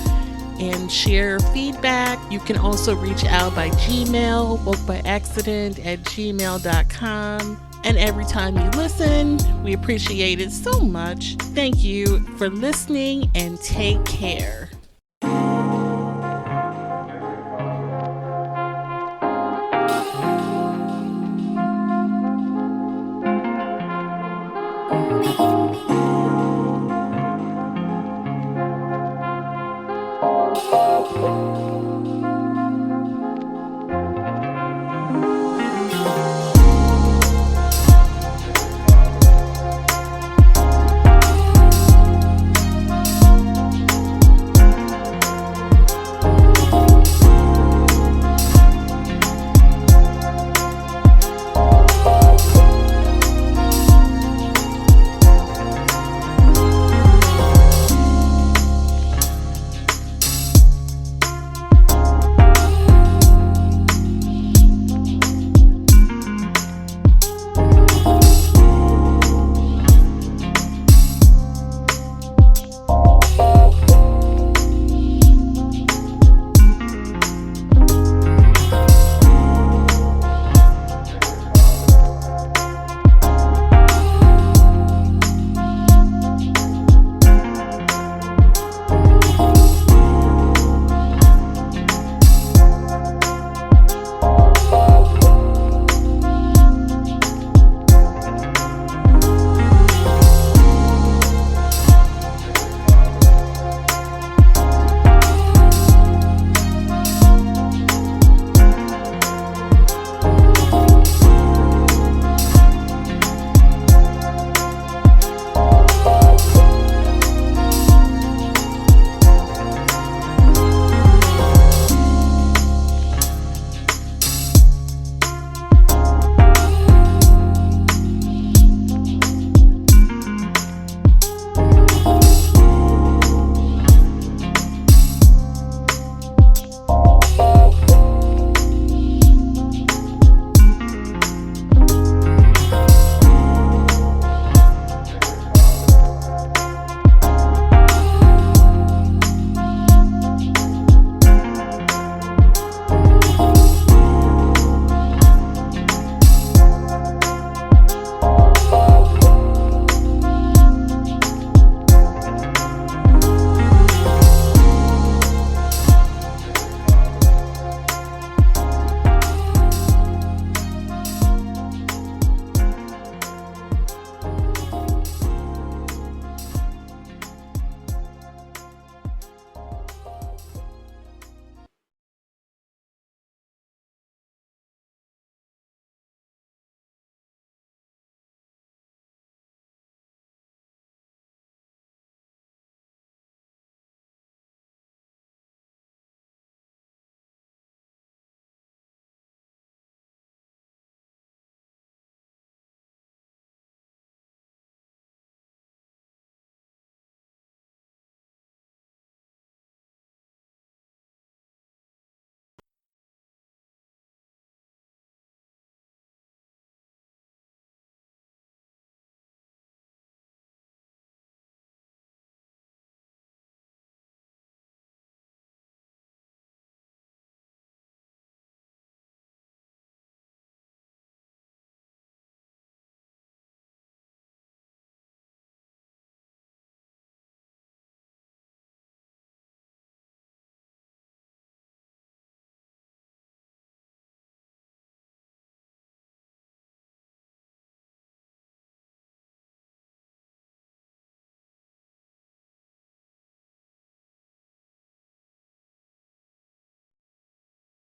and share feedback. You can also reach out by Gmail, wokebyaccident@gmail.com. And every time you listen, we appreciate it so much. Thank you for listening and take care.